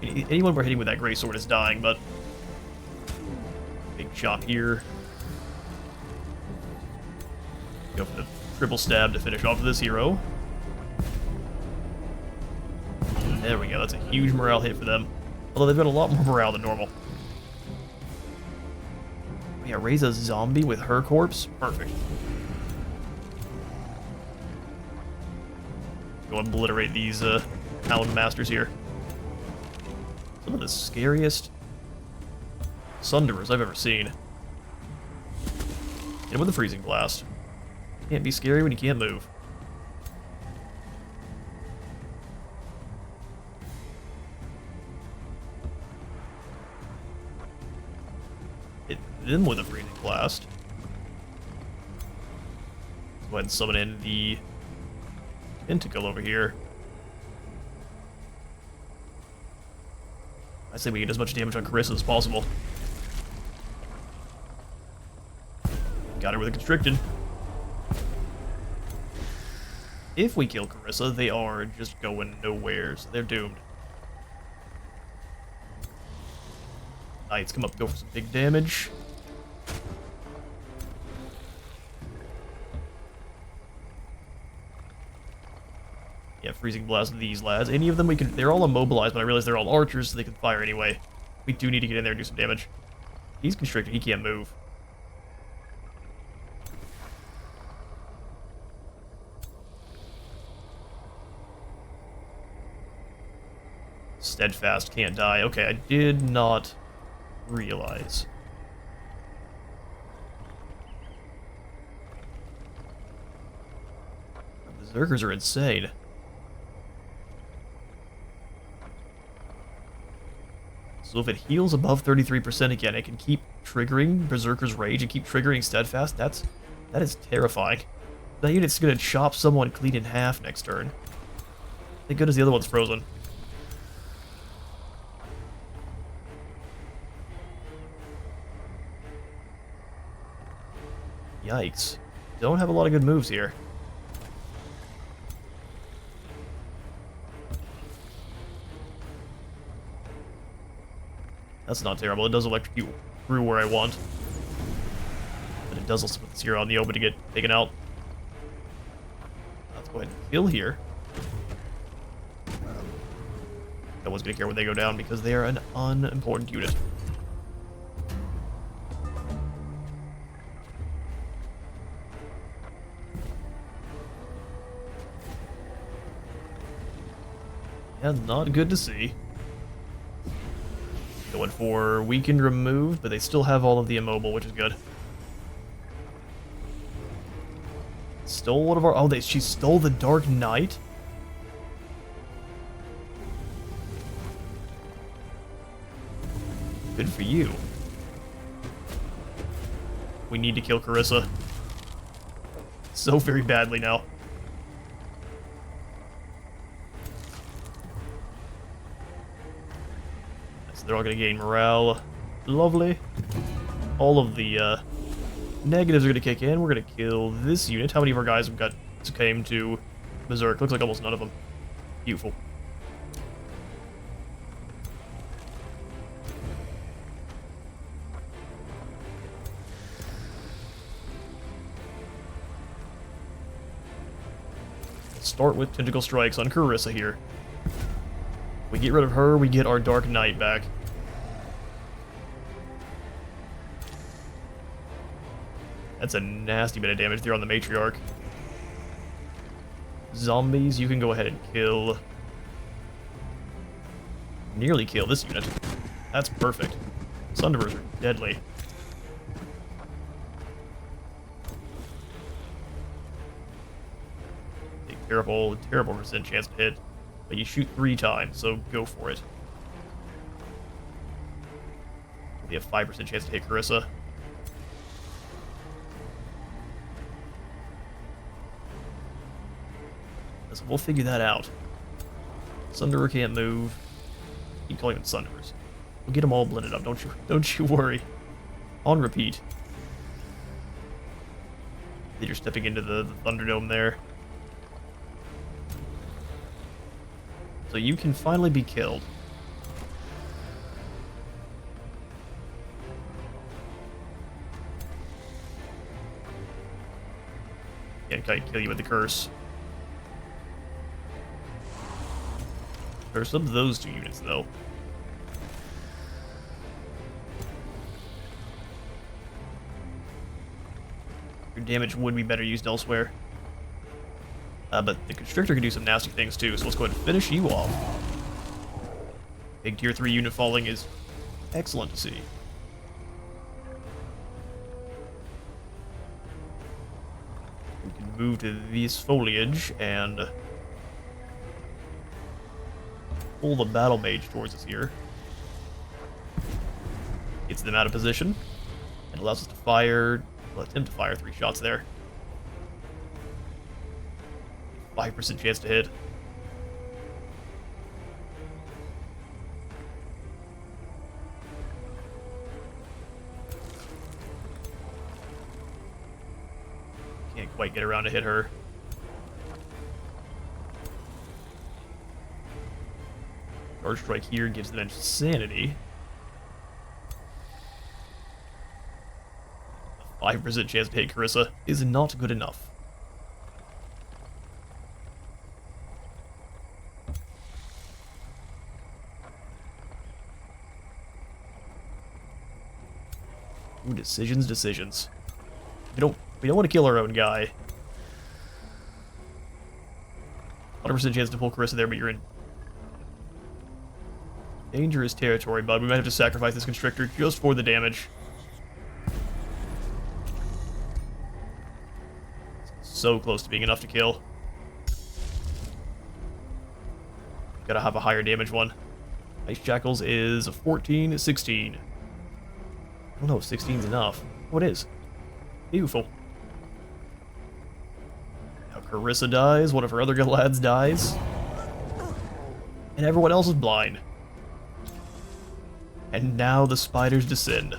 Anyone we're hitting with that Grey Sword is dying, but... Big chop here. Go for the triple stab to finish off this hero. There we go, that's a huge morale hit for them. Although they've got a lot more morale than normal. Yeah, raise a zombie with her corpse? Perfect. Go obliterate these Hound Masters here. Some of the scariest Sunderers I've ever seen. Hit him with a Freezing Blast. Can't be scary when you can't move. Hit them with a Freezing Blast. Let's go ahead and summon in the Tentacle over here. I say we get as much damage on Carissa as possible. Got her with a Constricted. If we kill Carissa, they are just going nowhere, so they're doomed. Knights come up to go for some big damage. Yeah, Freezing Blast these lads. Any of them we can... They're all immobilized, but I realize they're all archers, so they can fire anyway. We do need to get in there and do some damage. He's constricted, he can't move. Steadfast can't die. Okay, I did not realize. Berserkers are insane. So if it heals above 33% again, it can keep triggering Berserker's Rage and keep triggering Steadfast. That is terrifying. That unit's gonna chop someone clean in half next turn. Thank goodness the other one's frozen. Yikes. Don't have a lot of good moves here. That's not terrible. It does electrocute through where I want. But it does also put this hero on the open to get taken out. Let's go ahead and kill here. No one's going to care when they go down because they are an unimportant unit. Yeah, not good to see. Going for weakened, removed, but they still have all of the immobile, which is good. Stole one of our... Oh, she stole the Dark Knight? Good for you. We need to kill Carissa. So very badly now. So they're all going to gain morale. Lovely. All of the negatives are going to kick in. We're going to kill this unit. How many of our guys have got succumbed to Berserk? Looks like almost none of them. Beautiful. Start with Tentacle Strikes on Carissa here. We get rid of her, we get our Dark Knight back. That's a nasty bit of damage there on the Matriarch. Zombies, you can go ahead and kill. Nearly kill this unit. That's perfect. Sunderers are deadly. Terrible, terrible percent chance to hit, but you shoot 3 times, so go for it. We have 5% chance to hit Carissa. So we'll figure that out. Sunderer can't move. Keep calling them Sunderers. We'll get them all blended up. Don't you worry. On repeat. You're stepping into the Thunderdome there. So you can finally be killed. Can't kill you with the curse. Curse up those 2 units, though. Your damage would be better used elsewhere. But the Constrictor can do some nasty things too, so let's go ahead and finish you off. Big tier 3 unit falling is excellent to see. We can move to this foliage and pull the Battle Mage towards us here. Gets them out of position and allows us to fire, well, attempt to fire 3 shots there. 5% chance to hit. Can't quite get around to hit her. Charge Strike here gives them Insanity. A 5% chance to hit Carissa is not good enough. Ooh, decisions. We don't want to kill our own guy. 100% chance to pull Carissa there, but you're in dangerous territory, bud. We might have to sacrifice this Constrictor just for the damage. So close to being enough to kill. Gotta have a higher damage one. Ice Jackals is a 14, 16. I don't know if 16's enough. What is? Beautiful. Now Carissa dies, one of her other lads dies. And everyone else is blind. And now the spiders descend.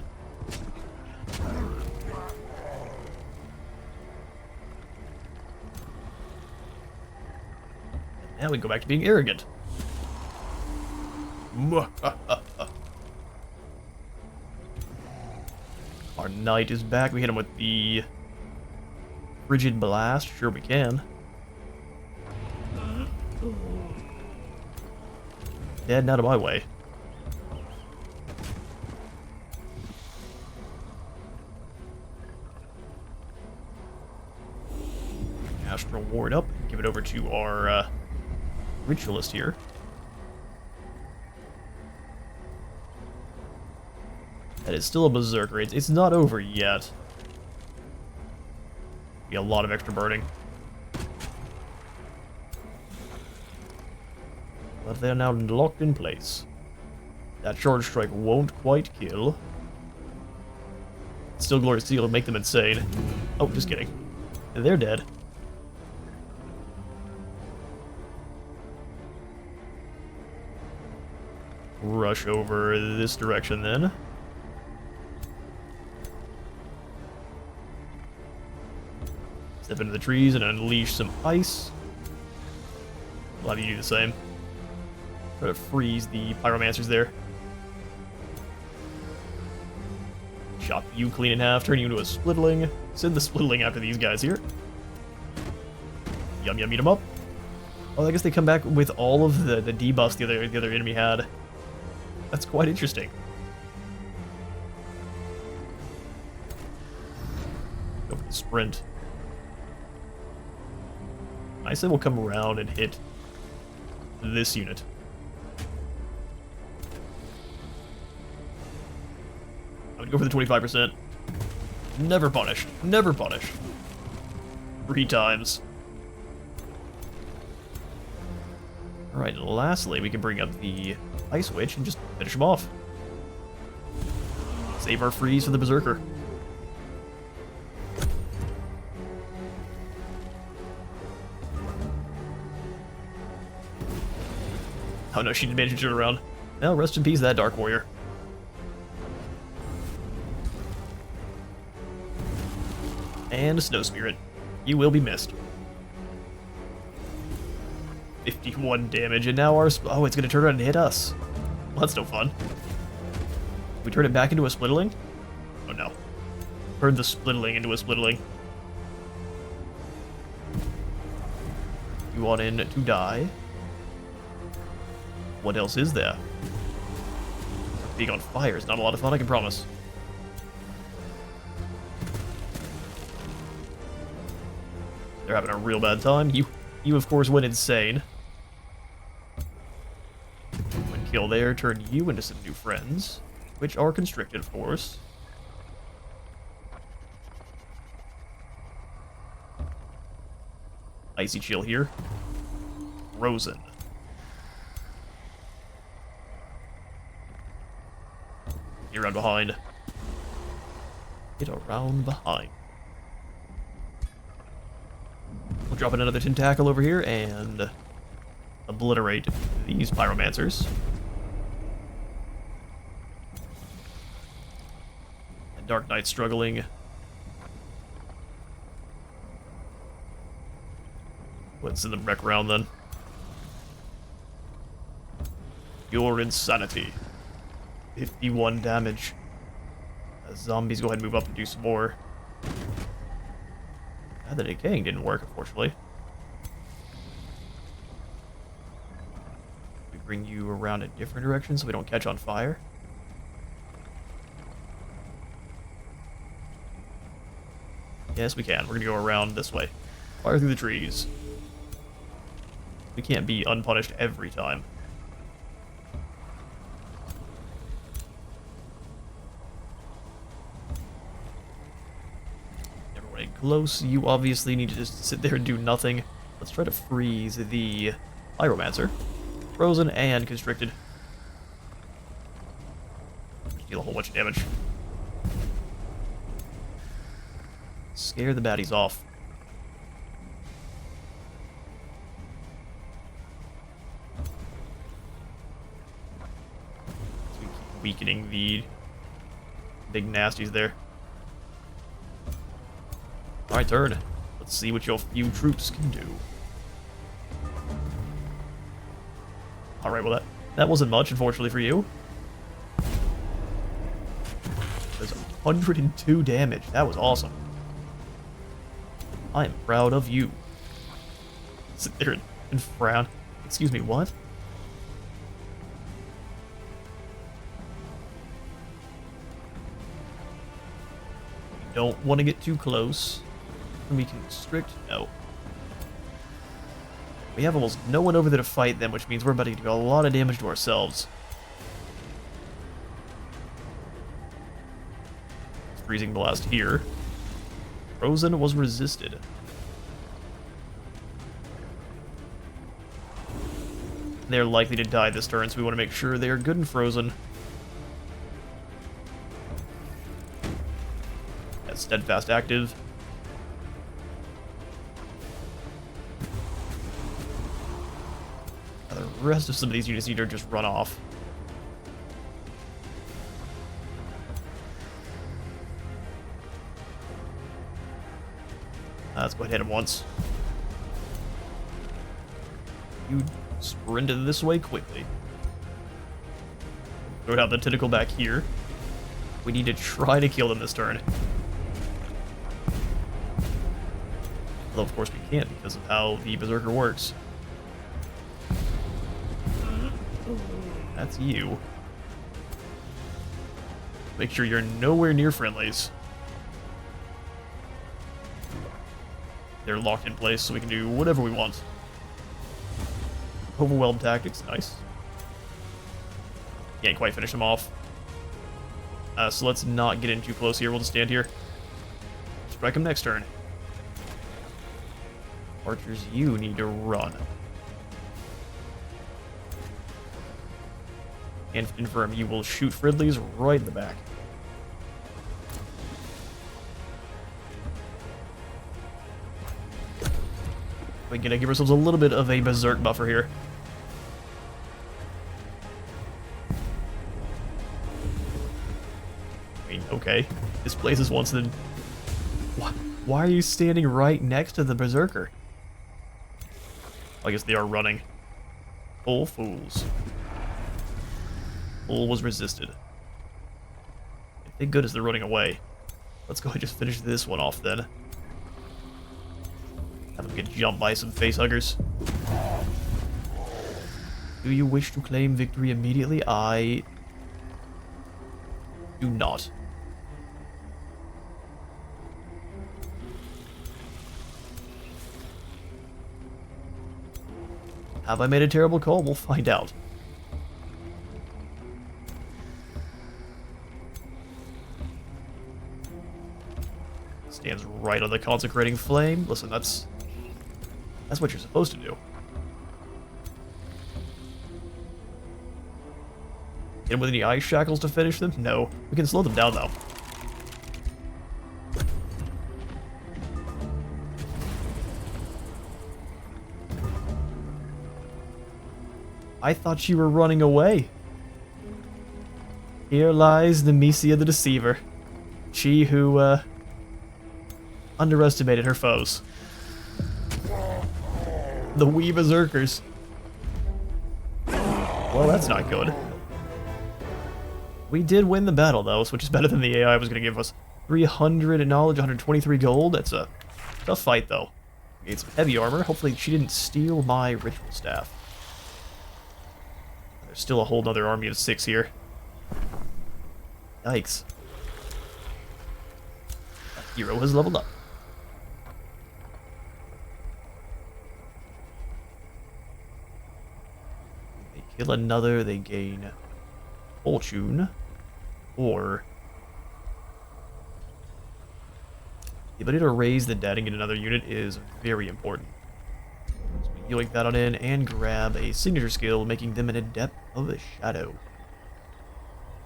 And now we go back to being arrogant. Our knight is back. We hit him with the Frigid Blast. Sure we can. Dead and out of my way. Astral Ward up. Give it over to our Ritualist here. That is still a Berserker. It's not over yet. Be a lot of extra burning. But they're now locked in place. That Charge Strike won't quite kill. Still Glorious Seal to make them insane. Oh, just kidding. They're dead. Rush over this direction then. Step into the trees and unleash some ice. We'll have you do the same. Try to freeze the pyromancers there. Chop you clean in half, turn you into a splitling. Send the splitling after these guys here. Yum yum, eat them up. Oh, I guess they come back with all of the debuffs the other enemy had. That's quite interesting. Go for the sprint. I said we'll come around and hit this unit. I'm gonna go for the 25%. Never punished. Never punished. 3 times. Alright, and lastly, we can bring up the Ice Witch and just finish him off. Save our freeze for the Berserker. Oh no, she didn't manage to turn around. Well, rest in peace, that Dark Warrior. And a Snow Spirit. You will be missed. 51 damage, and now our... Oh, it's gonna turn around and hit us. Well, that's no fun. We turn it back into a Splitling? Oh no. Turned the Splitling into a Splitling. You want in to die? What else is there? Being on fire is not a lot of fun, I can promise. They're having a real bad time. You of course went insane. When kill there, turn you into some new friends, which are constricted, of course. Icy Chill here. Frozen. Get around behind. Get around behind. We'll drop in another Tentacle over here and obliterate these Pyromancers. And Dark Knight struggling. Let's send them wreck around then. Your insanity. 51 damage. Zombies go ahead and move up and do some more. The decaying didn't work, unfortunately. We bring you around a different direction so we don't catch on fire. Yes, we can. We're gonna go around this way. Fire through the trees. We can't be unpunished every time. Close, you obviously need to just sit there and do nothing. Let's try to freeze the Pyromancer. Frozen and constricted. Deal a whole bunch of damage. Scare the baddies off. So we keep weakening the big nasties there. Alright, turn. Let's see what your few troops can do. Alright, well that wasn't much, unfortunately for you. There's 102 damage. That was awesome. I am proud of you. Sit there and frown. Excuse me, what? We don't want to get too close. And we can constrict? No. We have almost no one over there to fight them, which means we're about to do a lot of damage to ourselves. Freezing blast here. Frozen was resisted. They're likely to die this turn, so we want to make sure they are good and frozen. That's steadfast active. Now the rest of some of these units need to just run off. Let's go ahead and hit him once. You sprinted this way quickly. Throw out the tentacle back here. We need to try to kill them this turn. Although, of course, we can't because of how the Berserker works. That's you. Make sure you're nowhere near friendlies. They're locked in place, so we can do whatever we want. Overwhelm tactics, nice. Can't quite finish them off. So let's not get in too close here. We'll just stand here. Strike them next turn. Archers, you need to run. And confirm you will shoot friendlies right in the back. We're gonna give ourselves a little bit of a berserk buffer here. I mean, okay. This place is once then. Why are you standing right next to the berserker? I guess they are running. Full fools. Full was resisted. Thank goodness they're running away. Let's go ahead and just finish this one off then. Have them get jumped by some facehuggers. Do you wish to claim victory immediately? I do not. Have I made a terrible call? We'll find out. Stands right on the consecrating flame. Listen, that's what you're supposed to do. Hit them with any ice shackles to finish them? No. We can slow them down, though. I thought you were running away. Here lies the Misia the Deceiver. She who, underestimated her foes. The wee berserkers. Well, that's not good. We did win the battle, though, which is better than the AI was going to give us. 300 knowledge, 123 gold. That's a tough fight, though. Made some heavy armor. Hopefully she didn't steal my ritual staff. There's still a whole nother army of 6 here. Yikes. That hero has leveled up. They kill another, they gain fortune, or the ability to raise the dead and get another unit is very important. So we yoink that on in and grab a signature skill, making them an Adept of the Shadow.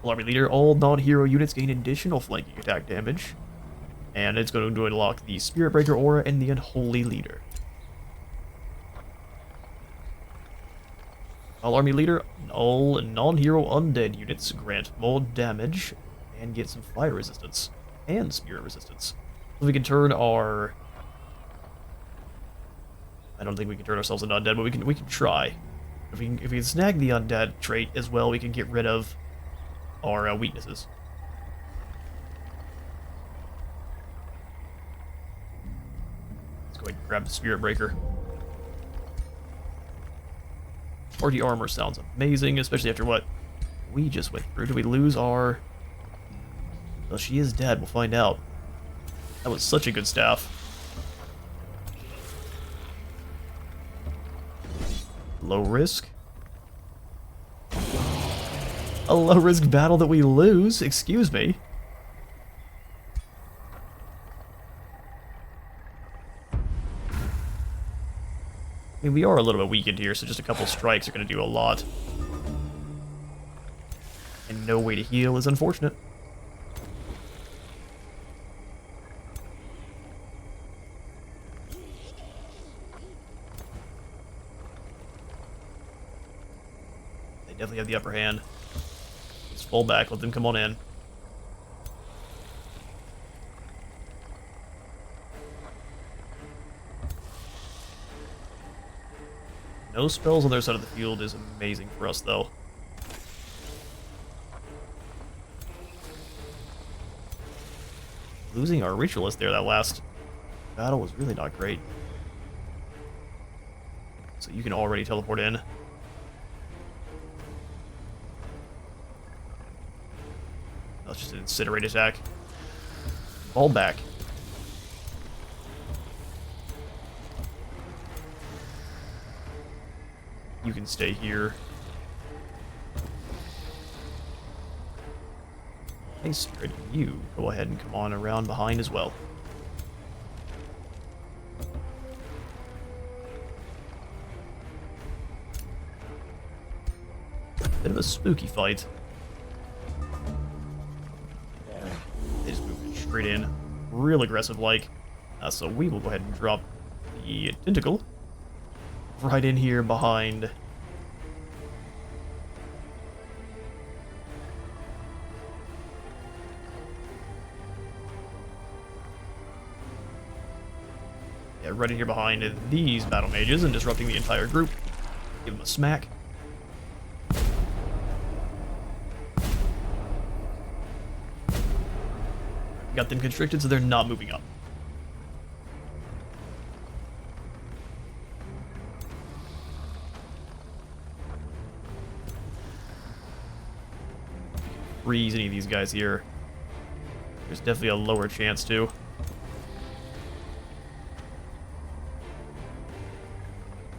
Army Leader, all non-hero units gain additional flanking attack damage, and it's going to unlock the Spirit Breaker aura and the Unholy Leader. All Army Leader, all non-hero undead units grant more damage and get some fire resistance and spirit resistance. So we can turn our... I don't think we can turn ourselves into undead, but we can try. If we can snag the undead trait as well, we can get rid of our weaknesses. grab the Spirit Breaker. 40 armor sounds amazing, especially after what we just went through. Do we lose our... Well, she is dead. We'll find out. That was such a good staff. Low risk. A low risk battle that we lose? Excuse me. I mean, we are a little bit weakened here, so just a couple strikes are going to do a lot. And no way to heal is unfortunate. They definitely have the upper hand. Just fall back, let them come on in. No spells on their side of the field is amazing for us, though. Losing our ritualist there, that last battle was really not great. So you can already teleport in. That's just an incinerate attack. Fall back. You can stay here. Hey, Spirit, you go ahead and come on around behind as well. Bit of a spooky fight. They just moved straight in. Real aggressive-like. So we will go ahead and drop the tentacle right in here behind. Yeah, right in here behind these battle mages and disrupting the entire group. Give them a smack. Got them constricted so they're not moving up. Freeze any of these guys here. There's definitely a lower chance to.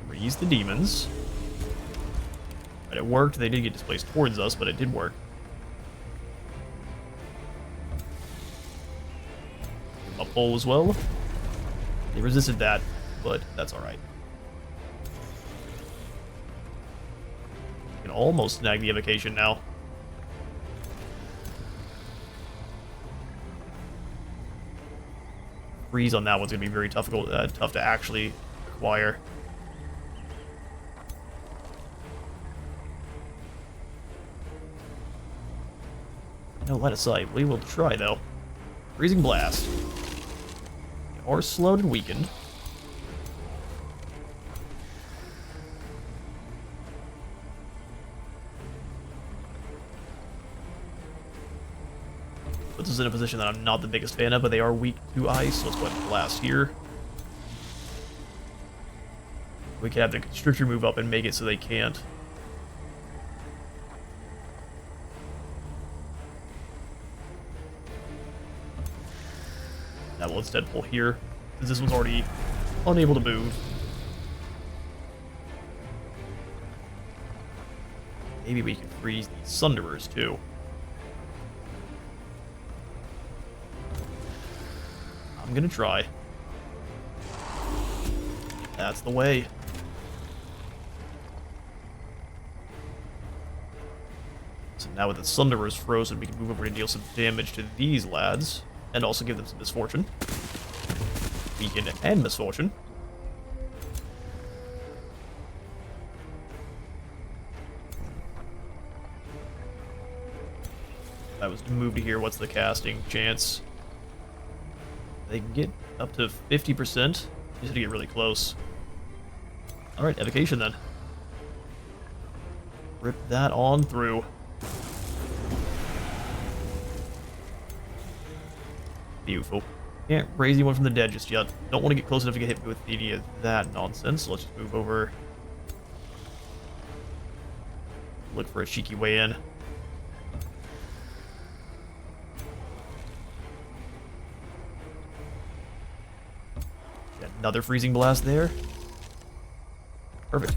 Freeze the demons. But it worked. They did get displaced towards us, but it did work. Give them a pull as well. They resisted that, but that's alright. Can almost snag the evocation now. Freeze on that one's gonna be very tough to actually acquire. No line of sight. We will try though. Freezing blast. They are slowed and weakened. Puts us in a position that I'm not the biggest fan of, but they are weak to ice, so let's go ahead and blast here. We can have the Constrictor move up and make it so they can't. That will instead pull here, since this one's already unable to move. Maybe we can freeze these Sunderers too. I'm gonna try. That's the way. So now with the Sunderers frozen, we can move over to deal some damage to these lads, and also give them some misfortune. Weaken and misfortune. If I was to move to here, what's the casting chance? They can get up to 50%. Just have to get really close. Alright, evocation then. Rip that on through. Beautiful. Can't raise anyone from the dead just yet. Don't want to get close enough to get hit with any of that nonsense. So let's just move over. Look for a cheeky way in. Got another freezing blast there. Perfect.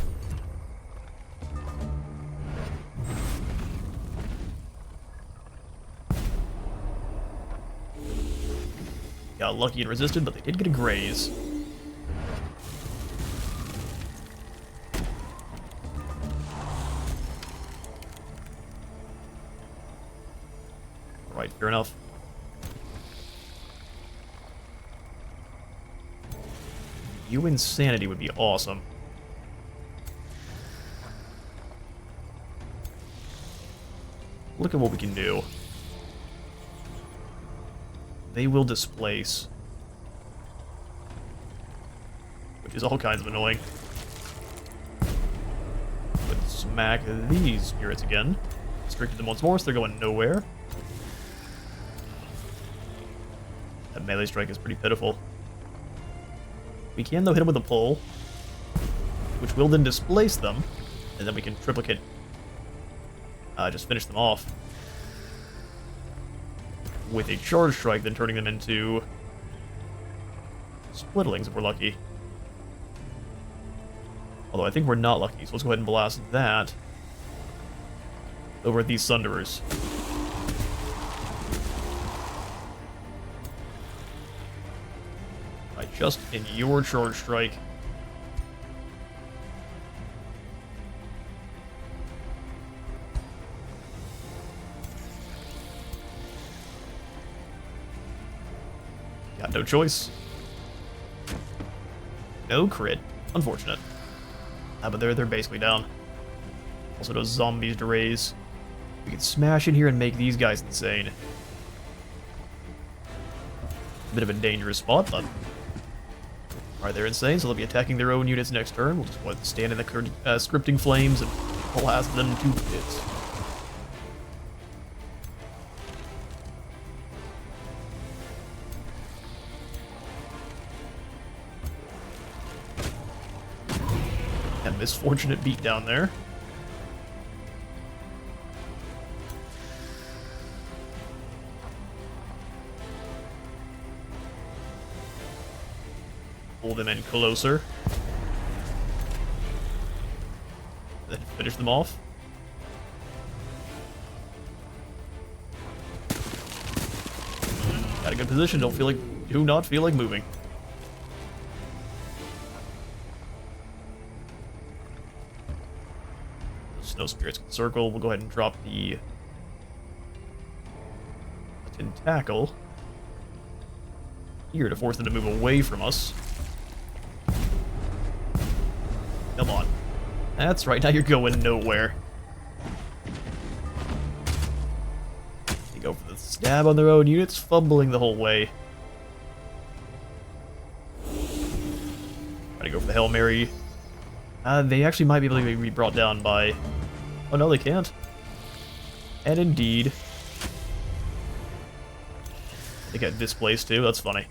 Got lucky and resisted, but they did get a graze. Alright, fair enough. You insanity would be awesome. Look at what we can do. They will displace. Which is all kinds of annoying. But smack these spirits again. Restricted them once more, so they're going nowhere. That melee strike is pretty pitiful. We can, though, hit them with a pull, which will then displace them, and then we can triplicate. Just finish them off. With a charge strike, then turning them into splittlings if we're lucky. Although I think we're not lucky, so let's go ahead and blast that over at these Sunderers. Right, just in your charge strike. Got no choice. No crit. Unfortunate. But they're basically down. Also those zombies to raise. We can smash in here and make these guys insane. Bit of a dangerous spot, but... Alright, they're insane, so they'll be attacking their own units next turn. We'll just stand in the scripting flames and blast them to bits. Misfortunate beat down there. Pull them in closer. Then finish them off. Got a good position, do not feel like moving. Snow spirits can circle. We'll go ahead and drop the tentacle here to force them to move away from us. Come on. That's right, now you're going nowhere. They go for the stab on their own units, fumbling the whole way. Try to go for the Hail Mary. They actually might be able to be brought down by... Oh no, they can't. And indeed... They got displaced too, that's funny.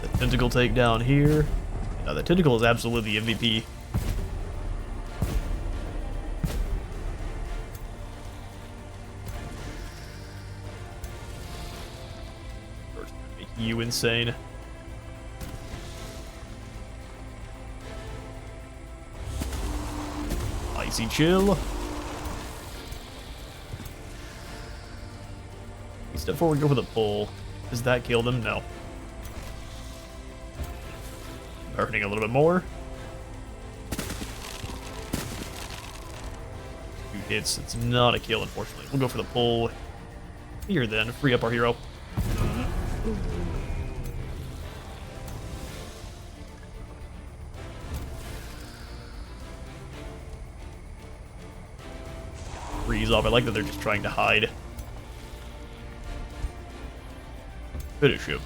The tentacle takedown here. No, the tentacle is absolutely the MVP. First, make you insane. Icy chill. Step forward, go for the pull. Does that kill them? No. Hurting a little bit more. 2 hits. It's not a kill, unfortunately. We'll go for the pull here then. Free up our hero. Freeze off. I like that they're just trying to hide. Finish him.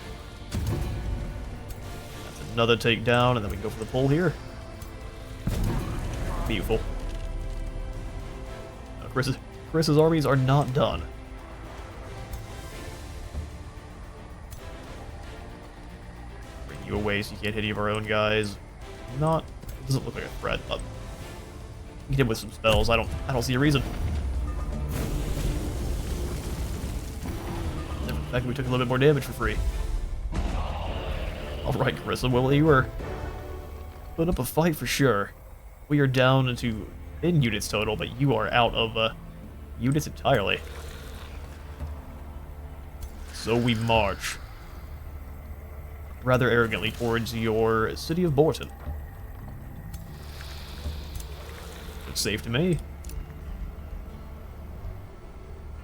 That's another takedown, and then we go for the pull here. Beautiful. Chris's armies are not done. Bring you away so you can't hit any of our own guys. Doesn't look like a threat, but we hit with some spells. I don't see a reason. In fact, we took a little bit more damage for free. Alright, Carissa, well, you were putting up a fight for sure. We are down to 10 units total, but you are out of units entirely. So we march rather arrogantly towards your city of Borton. Looks safe to me.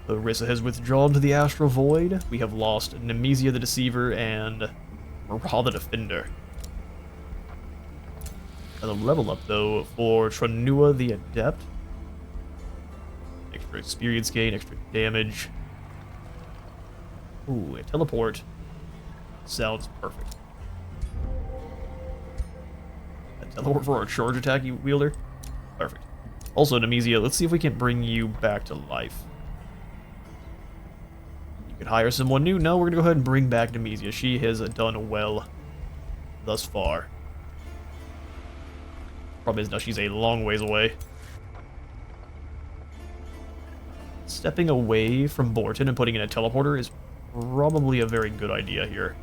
Carissa has withdrawn to the Astral Void. We have lost Nemesia the Deceiver and Ra the Defender. Another level up, though, for Tranua the Adept. Extra experience gain, extra damage. Ooh, a teleport. Sounds perfect. A teleport for our charge attack, you wielder? Perfect. Also, Nemesia, let's see if we can bring you back to life. You could hire someone new. No, we're gonna go ahead and bring back Nemesia. She has done well thus far. Problem is now she's a long ways away. Stepping away from Borton and putting in a teleporter is probably a very good idea here.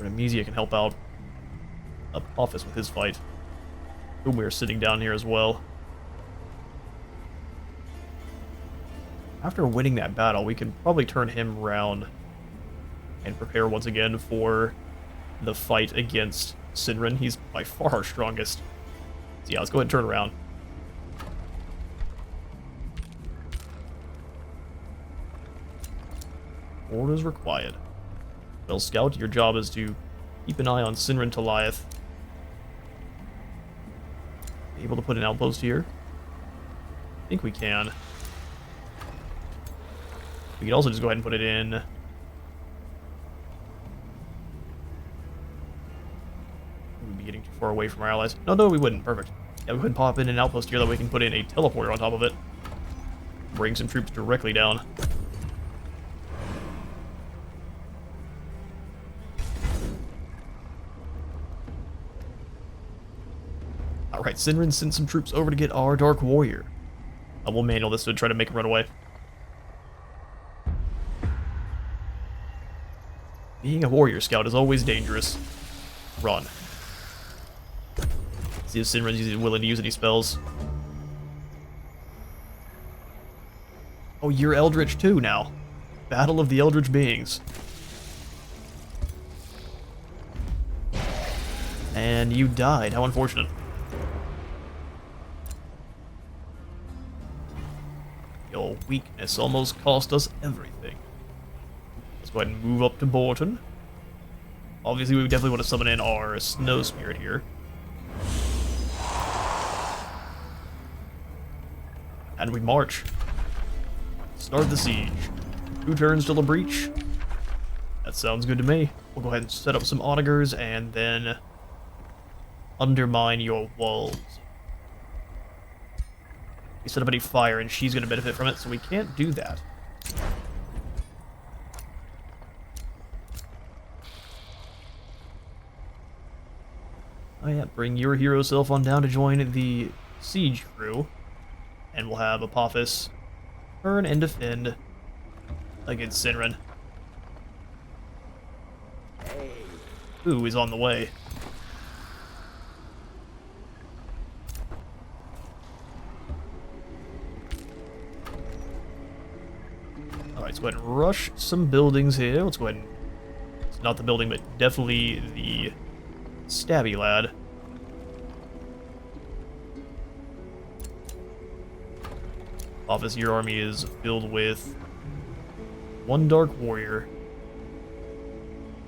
Nemesia can help out Apophis with his fight. Whom we're sitting down here as well. After winning that battle, we can probably turn him around and prepare once again for the fight against Sinrin. He's by far our strongest. So yeah, let's go ahead and turn around. Orders required. Well, Scout, your job is to keep an eye on Sinrin Taliath. Able to put an outpost here? I think we can. We could also just go ahead and put it in. We'd be getting too far away from our allies. No, we wouldn't. Perfect. Yeah, we could pop in an outpost here that we can put in a teleporter on top of it. Bring some troops directly down. Alright, Sinrin sent some troops over to get our Dark Warrior. We'll manual this to try to make him run away. Being a warrior scout is always dangerous. Run. See if Sinrin's willing to use any spells. Oh, you're Eldritch too now. Battle of the Eldritch Beings. And you died. How unfortunate. Your weakness almost cost us everything. Let's go ahead and move up to Borton. Obviously, we definitely want to summon in our Snow Spirit here. And we march. Start the siege. 2 turns till the breach. That sounds good to me. We'll go ahead and set up some augurs and then undermine your walls. We set up any fire and she's going to benefit from it, so we can't do that. Oh yeah, bring your hero self on down to join the siege crew. And we'll have Apophis turn and defend against Sinrin. Who is on the way. Alright, let's go ahead and rush some buildings here. Let's go ahead and... It's not the building, but definitely the stabby lad. Office, your army is filled with 1 Dark Warrior,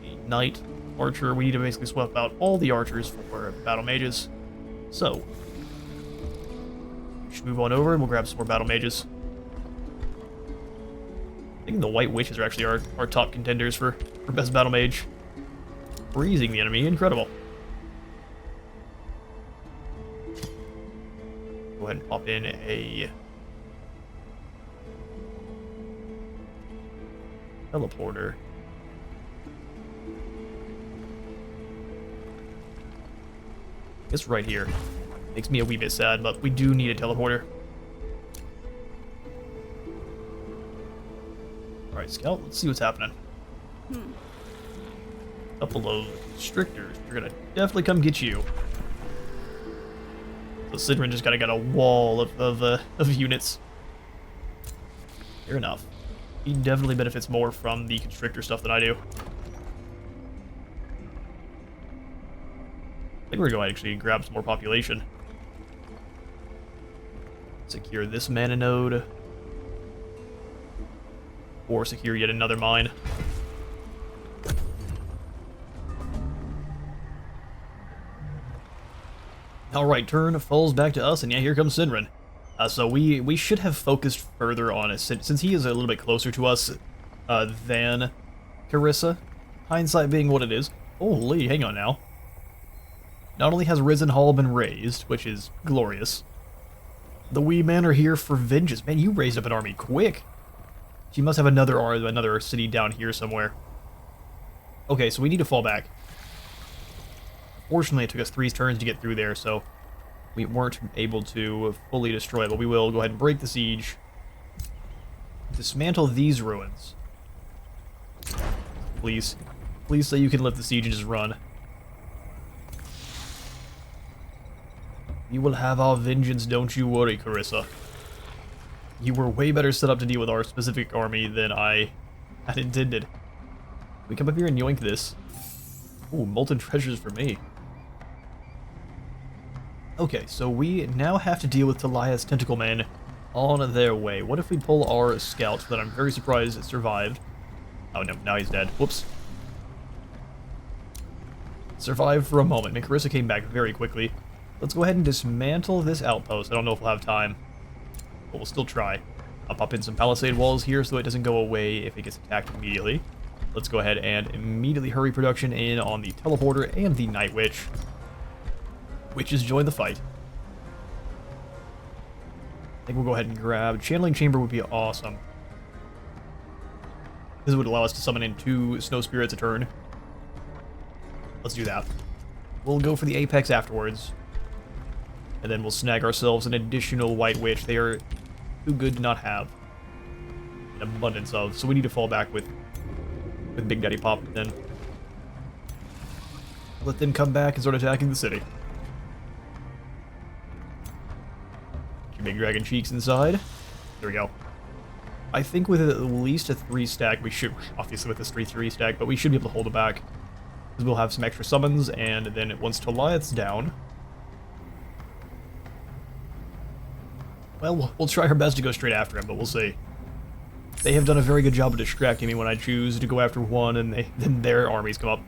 a Knight, Archer. We need to basically swap out all the archers for Battle Mages. So, we should move on over and we'll grab some more Battle Mages. I think the White Witches are actually our top contenders for best Battle Mage. Freezing the enemy, incredible. ahead and pop in a teleporter. It's right here. Makes me a wee bit sad, but we do need a teleporter. Alright, Scout, let's see what's happening. Couple of constrictors. They're gonna definitely come get you. So Sidran just kinda got a wall of units. Fair enough. He definitely benefits more from the constrictor stuff than I do. I think we're going to actually grab some more population. Secure this mana node. Or secure yet another mine. Alright, turn falls back to us, and yeah, here comes Sidran. So we should have focused further on it, since he is a little bit closer to us than Carissa. Hindsight being what it is. Holy, hang on now. Not only has Risen Hall been raised, which is glorious, the wee men are here for vengeance. Man, you raised up an army quick. She must have another city down here somewhere. Okay, so we need to fall back. Fortunately, it took us 3 turns to get through there, so we weren't able to fully destroy it, but we will go ahead and break the siege. Dismantle these ruins. Please. Please say you can lift the siege and just run. You will have our vengeance, don't you worry, Carissa. You were way better set up to deal with our specific army than I had intended. We come up here and yoink this. Ooh, molten treasures for me. Okay, so we now have to deal with Talia's tentacle men on their way. What if we pull our scout that I'm very surprised survived? Oh no, now he's dead. Whoops. Survived for a moment. And Carissa came back very quickly. Let's go ahead and dismantle this outpost. I don't know if we'll have time, but we'll still try. I'll pop in some palisade walls here so it doesn't go away if it gets attacked immediately. Let's go ahead and immediately hurry production in on the teleporter and the Night Witch. Witches join the fight. I think we'll go ahead and grab Channeling Chamber would be awesome. This would allow us to summon in 2 Snow Spirits a turn. Let's do that. We'll go for the Apex afterwards. And then we'll snag ourselves an additional White Witch. They are too good to not have an abundance of. So we need to fall back with Big Daddy Pop then. Let them come back and start attacking the city. Big Dragon Cheeks inside. There we go. I think with at least a 3 stack, we should, obviously with this 3-3 stack, but we should be able to hold it back. Because we'll have some extra summons, and then once Taliath's down, well, we'll try our best to go straight after him, but we'll see. They have done a very good job of distracting me when I choose to go after one, and then their armies come up.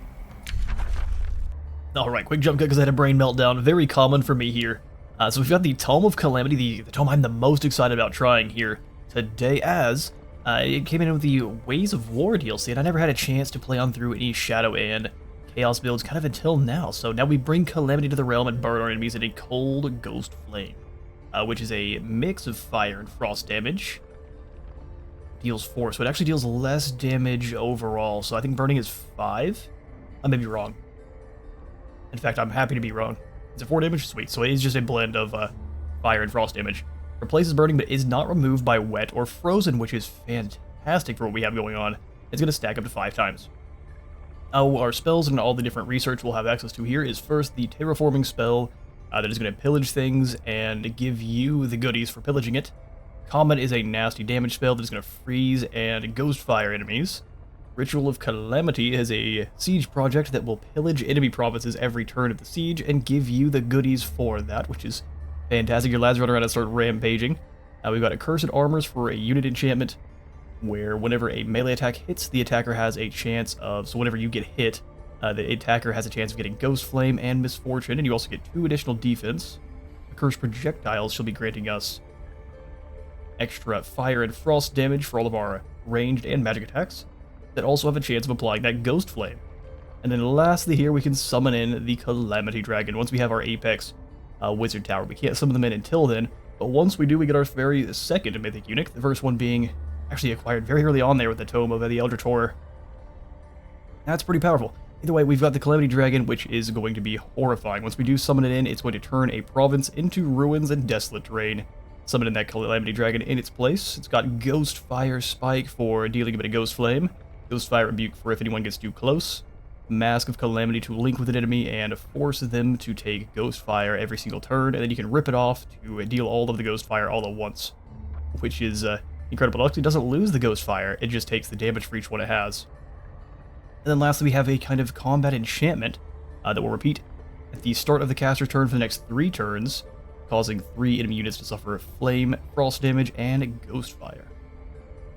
Alright, quick jump cut because I had a brain meltdown. Very common for me here. So we've got the Tome of Calamity, the tome I'm the most excited about trying here today, as it came in with the Ways of War DLC, and I never had a chance to play on through any Shadow and Chaos builds kind of until now. So now we bring Calamity to the realm and burn our enemies in a cold Ghost Flame, which is a mix of fire and frost damage. Deals 4, so it actually deals less damage overall, so I think burning is 5? I may be wrong. In fact, I'm happy to be wrong. Is it 4 damage? Sweet. So it is just a blend of fire and frost damage. Replaces burning, but is not removed by wet or frozen, which is fantastic for what we have going on. It's going to stack up to 5 times. Our spells and all the different research we'll have access to here is first the terraforming spell that is going to pillage things and give you the goodies for pillaging it. Comet is a nasty damage spell that is going to freeze and ghost fire enemies. Ritual of Calamity is a siege project that will pillage enemy provinces every turn of the siege and give you the goodies for that, which is fantastic. Your lads run around and start rampaging. We've got Accursed Armors for a unit enchantment, where whenever a melee attack hits, the attacker has a chance of, so whenever you get hit, the attacker has a chance of getting Ghost Flame and Misfortune, and you also get 2 additional defense. Accursed Projectiles shall be granting us extra fire and frost damage for all of our ranged and magic attacks that also have a chance of applying that Ghost Flame. And then lastly here, we can summon in the Calamity Dragon once we have our Apex Wizard Tower. We can't summon them in until then, But once we do, we get our very second mythic unit, the first one being actually acquired very early on there with the Tome of the Elder Tor. That's pretty powerful. Either way, we've got the Calamity Dragon, which is going to be horrifying. Once we do summon it in, it's going to turn a province into ruins and desolate terrain. Summon in that Calamity Dragon in its place. It's got Ghost Fire Spike for dealing a bit of Ghost Flame, Ghost Fire Rebuke for if anyone gets too close, Mask of Calamity to link with an enemy and force them to take Ghost Fire every single turn, and then you can rip it off to deal all of the Ghost Fire all at once, which is incredible. It actually doesn't lose the Ghost Fire, it just takes the damage for each one it has. And then lastly, we have a kind of combat enchantment that will repeat at the start of the caster's turn for the next 3 turns, causing 3 enemy units to suffer flame, frost damage, and ghost fire.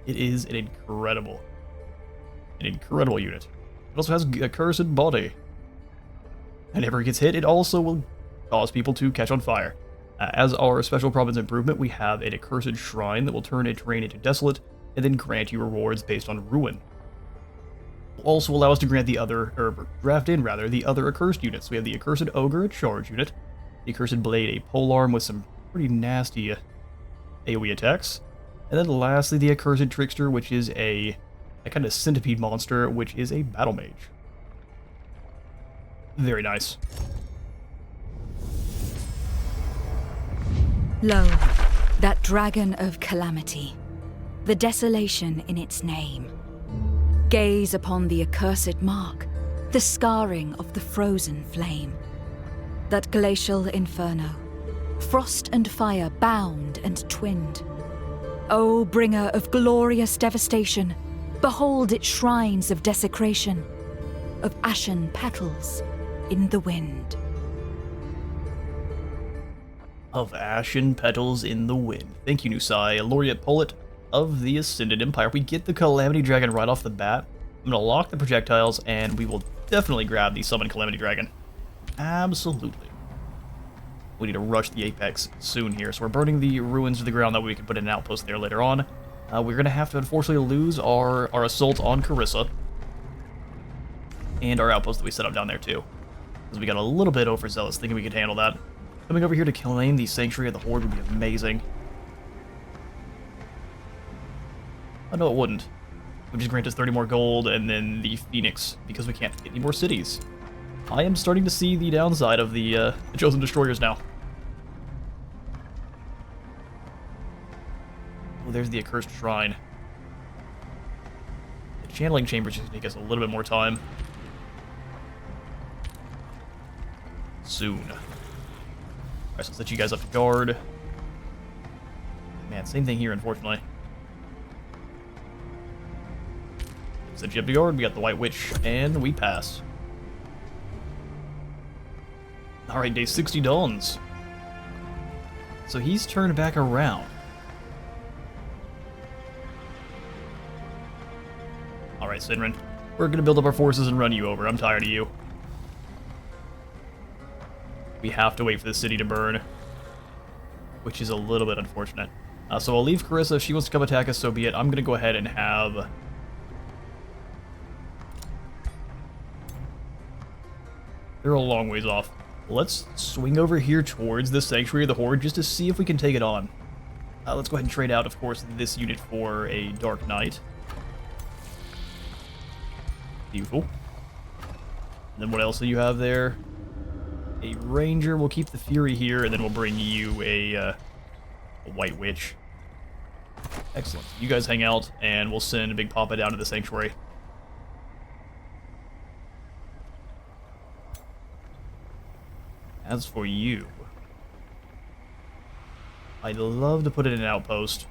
It is an incredible unit. It also has a cursed body. Whenever it gets hit, it also will cause people to catch on fire. As our special province improvement, we have an accursed shrine that will turn a terrain into desolate, and then grant you rewards based on ruin. Also allow us to grant the other, or draft in rather, the other accursed units. We have the accursed ogre, a charge unit, the accursed blade, a polearm with some pretty nasty AoE attacks, and then lastly the accursed trickster, which is a kind of centipede monster, which is a battle mage. Very nice. Lo, that dragon of Calamity, the desolation in its name. Gaze upon the accursed mark, the scarring of the frozen flame. That glacial inferno, frost and fire bound and twinned. O bringer of glorious devastation, behold its shrines of desecration, of ashen petals in the wind. Of ashen petals in the wind. Thank you, Nusai, laureate poet of the Ascended Empire. We get the Calamity Dragon right off the bat. I'm going to lock the projectiles, and we will definitely grab the Summon Calamity Dragon. Absolutely. We need to rush the Apex soon here, so we're burning the ruins to the ground, that way we can put in an outpost there later on. We're going to have to unfortunately lose our assault on Carissa. And our outpost that we set up down there too. Because we got a little bit overzealous, thinking we could handle that. Coming over here to claim the Sanctuary of the Horde would be amazing. Oh no, it wouldn't. It would just grant us 30 more gold and then the Phoenix, because we can't get any more cities. I am starting to see the downside of the Chosen Destroyers now. Oh, there's the Accursed Shrine. The Channeling Chambers just take us a little bit more time. Soon. Alright, so let's set you guys up to guard. Man, same thing here, unfortunately. Set you up to guard, we got the White Witch, and we pass. Alright, day 60 dawns. So he's turned back around. Alright, Sinrin. We're gonna build up our forces and run you over. I'm tired of you. We have to wait for the city to burn, which is a little bit unfortunate. So I'll leave Carissa. If she wants to come attack us, so be it. I'm gonna go ahead and have... They're a long ways off. Let's swing over here towards the Sanctuary of the Horde just to see if we can take it on. Let's go ahead and trade out, of course, this unit for a Dark Knight. Beautiful. And then what else do you have there? A Ranger. We'll keep the Fury here, and then we'll bring you a White Witch. Excellent. You guys hang out, and we'll send Big Papa down to the Sanctuary. As for you, I'd love to put it in an outpost.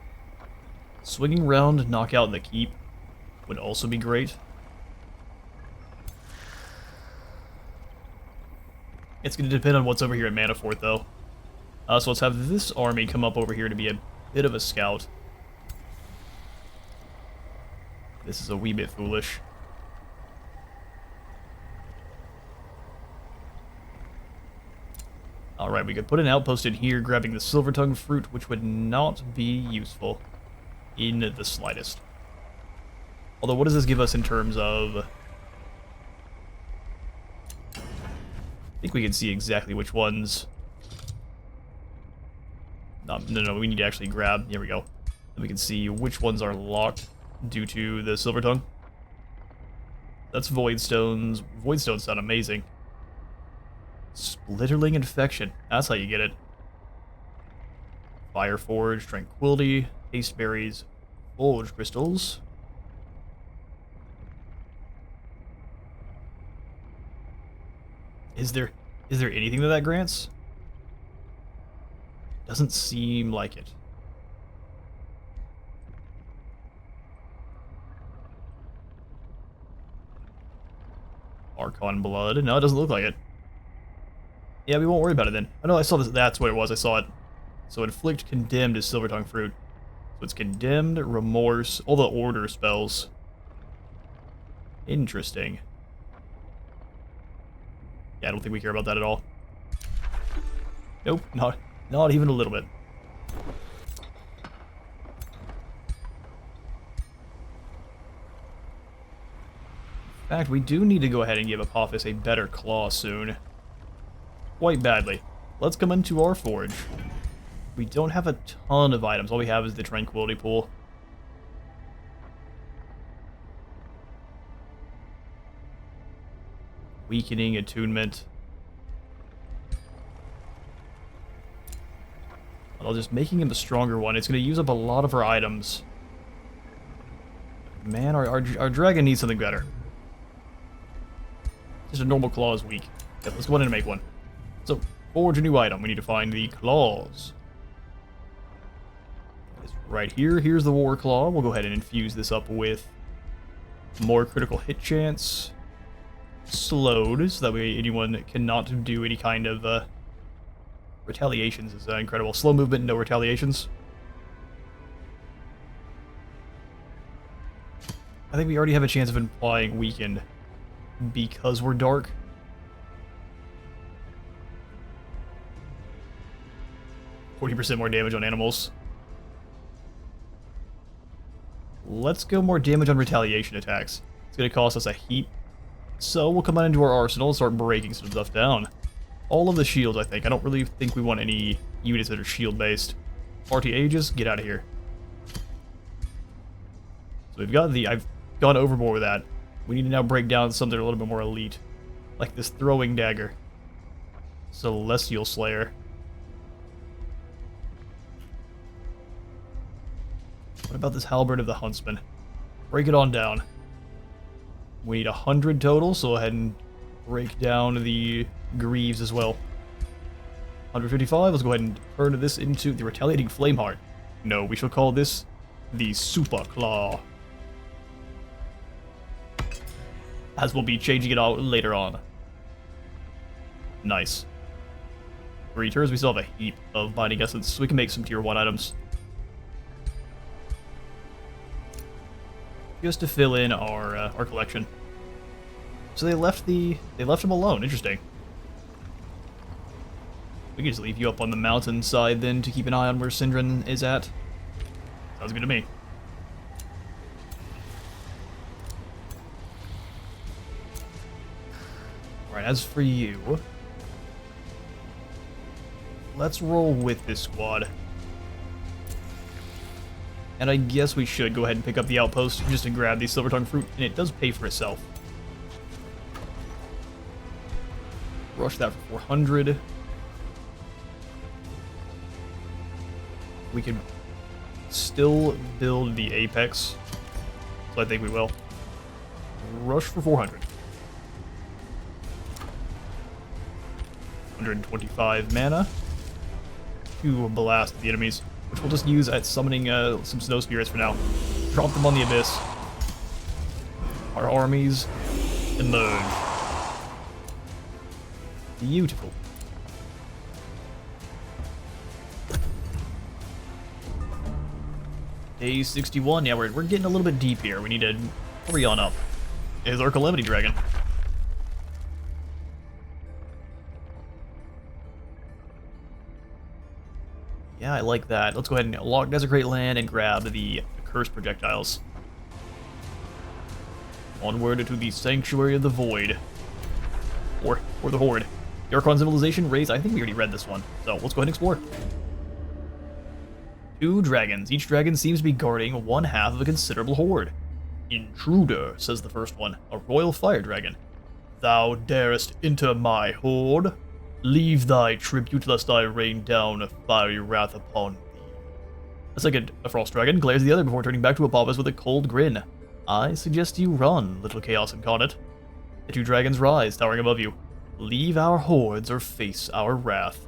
Swinging round, knock out the keep would also be great. It's going to depend on what's over here at Manafort, though. So let's have this army come up over here to be a bit of a scout. This is a wee bit foolish. Alright, we could put an outpost in here, grabbing the Silver Tongue fruit, which would not be useful in the slightest. Although, what does this give us in terms of... I think we can see exactly which ones No, we need to actually grab. Here we go. And we can see which ones are locked due to the Silver Tongue. That's Void Stones. Void Stones sound amazing. Splitterling Infection. That's how you get it. Fire Forge, Tranquility, Haste Berries, Forge Crystals. Is there anything that grants? Doesn't seem like it. Archon Blood. No, it doesn't look like it. Yeah, we won't worry about it then. Oh no, I saw this. That's what it was. I saw it. So Inflict Condemned is Silver Tongue Fruit. So it's Condemned, Remorse, all the Order spells. Interesting. Yeah, I don't think we care about that at all. Nope, not even a little bit. In fact, we do need to go ahead and give Apophis a better claw soon. Quite badly. Let's come into our forge. We don't have a ton of items. All we have is the Tranquility Pool. Weakening, Attunement. Well, just making him the stronger one. It's going to use up a lot of our items. Man, our dragon needs something better. Just a normal claw is weak. Yeah, let's go ahead and make one. So, forge a new item. We need to find the claws. It's right here. Here's the War Claw. We'll go ahead and infuse this up with more critical hit chance. Slowed, so that way anyone cannot do any kind of retaliations is incredible. Slow movement, no retaliations. I think we already have a chance of implying weakened because we're dark. %40 more damage on animals. Let's go more damage on retaliation attacks. It's going to cost us a heap. So we'll come on into our arsenal and start breaking some stuff down. All of the shields, I think. I don't really think we want any units that are shield-based. RT Aegis, get out of here. So we've got I've gone overboard with that. We need to now break down something a little bit more elite. Like this throwing dagger. Celestial Slayer. What about this Halberd of the Huntsman? Break it on down. We need 100 total, so go ahead and break down the Greaves as well. 155, let's go ahead and turn this into the Retaliating Flameheart. No, we shall call this the Super Claw. As we'll be changing it out later on. Nice. 3 turns, we still have a heap of Binding Essence, so we can make some tier 1 items. Just to fill in our collection. So they left him alone. Interesting. We can just leave you up on the mountainside then to keep an eye on where Syndran is at. Sounds good to me. Alright, as for you, let's roll with this squad. And I guess we should go ahead and pick up the outpost just to grab the Silver Tongue Fruit, and it does pay for itself. Rush that for 400. We can still build the Apex, so I think we will. Rush for 400. 125 mana to blast the enemies, which we'll just use at summoning some snow spirits for now. Drop them on the abyss. Our armies emerge. Beautiful. Day 61. Yeah, we're getting a little bit deep here. We need to hurry on up. Is our Calamity Dragon. Yeah, I like that. Let's go ahead and lock Desecrate Land and grab the Cursed Projectiles. Onward to the Sanctuary of the Void. Or the Horde. The Archon Civilization raise. I think we already read this one. So let's go ahead and explore. 2 dragons. Each dragon seems to be guarding one half of a considerable horde. Intruder, says the first one, a royal fire dragon. Thou darest enter my horde? Leave thy tribute lest I rain down a fiery wrath upon thee. A second, a frost dragon, glares at the other before turning back to Apophis with a cold grin. I suggest you run, little chaos incarnate. The 2 dragons rise, towering above you. Leave our hordes or face our wrath.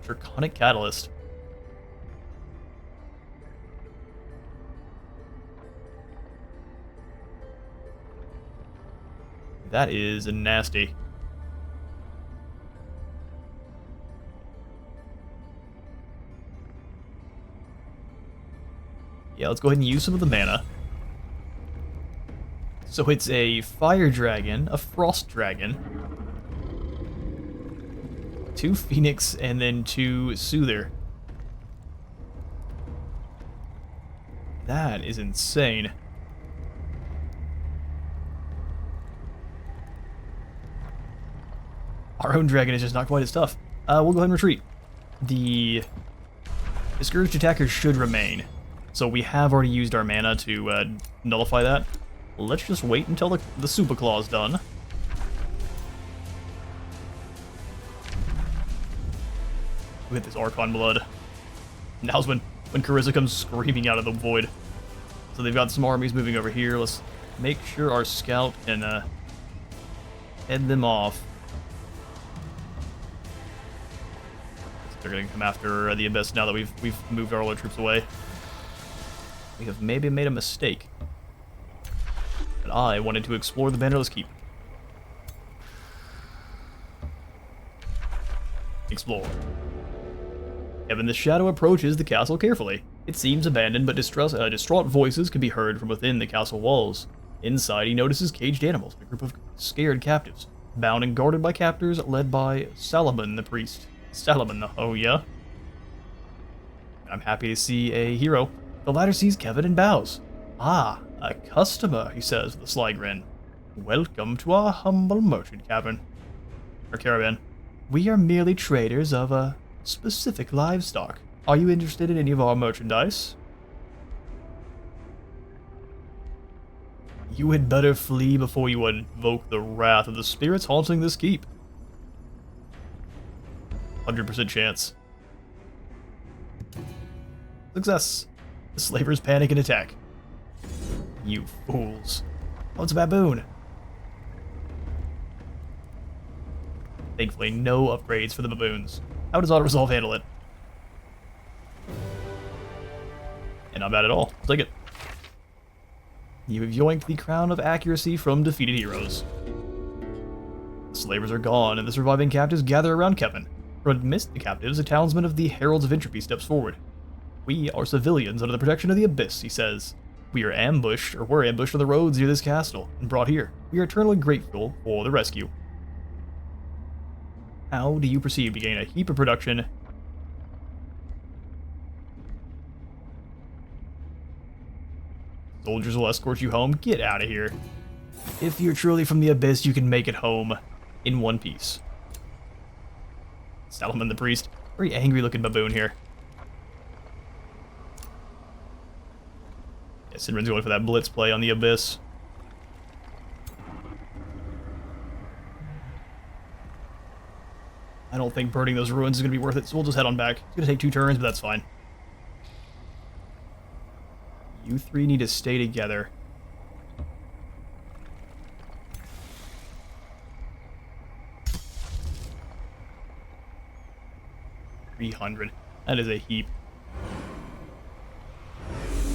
Draconic Catalyst. That is nasty. Yeah, let's go ahead and use some of the mana. So it's a fire dragon, a frost dragon, 2 phoenix, and then 2 soother. That is insane. Our own dragon is just not quite as tough. We'll go ahead and retreat. The discouraged attackers should remain. So we have already used our mana to nullify that. Let's just wait until the Super Claw is done. We hit this Archon blood. Now's when Carissa comes screaming out of the void. So they've got some armies moving over here. Let's make sure our scout can head them off. They're gonna come after the Abyss now that we've moved all our troops away. We have maybe made a mistake. But I wanted to explore the Bannerless Keep. Explore. Evan the Shadow approaches the castle carefully. It seems abandoned, but distraught voices can be heard from within the castle walls. Inside, he notices caged animals, a group of scared captives, bound and guarded by captors led by Salamon the priest. Salamon, oh yeah? I'm happy to see a hero. The latter sees Kevin and bows. Ah, a customer, he says with a sly grin. Welcome to our humble merchant caravan. We are merely traders of specific livestock. Are you interested in any of our merchandise? You had better flee before you invoke the wrath of the spirits haunting this keep. 100% chance. Success. The slavers panic and attack. You fools. Oh, it's a baboon. Thankfully, no upgrades for the baboons. How does auto-resolve handle it? And not bad at all. I'll take it. You have yoinked the crown of accuracy from defeated heroes. The slavers are gone, and the surviving captives gather around Kevin. From amidst the captives, a talisman of the Heralds of Entropy steps forward. We are civilians under the protection of the Abyss, he says. We are ambushed, or were ambushed on the roads near this castle, and brought here. We are eternally grateful for the rescue. How do you proceed to gain a heap of production? Soldiers will escort you home. Get out of here. If you're truly from the Abyss, you can make it home in one piece. Salamon the priest. Very angry looking baboon here. Yeah, Sinrin's going for that blitz play on the Abyss. I don't think burning those ruins is going to be worth it, so we'll just head on back. It's going to take 2 turns, but that's fine. You 3 need to stay together. $300. That is a heap.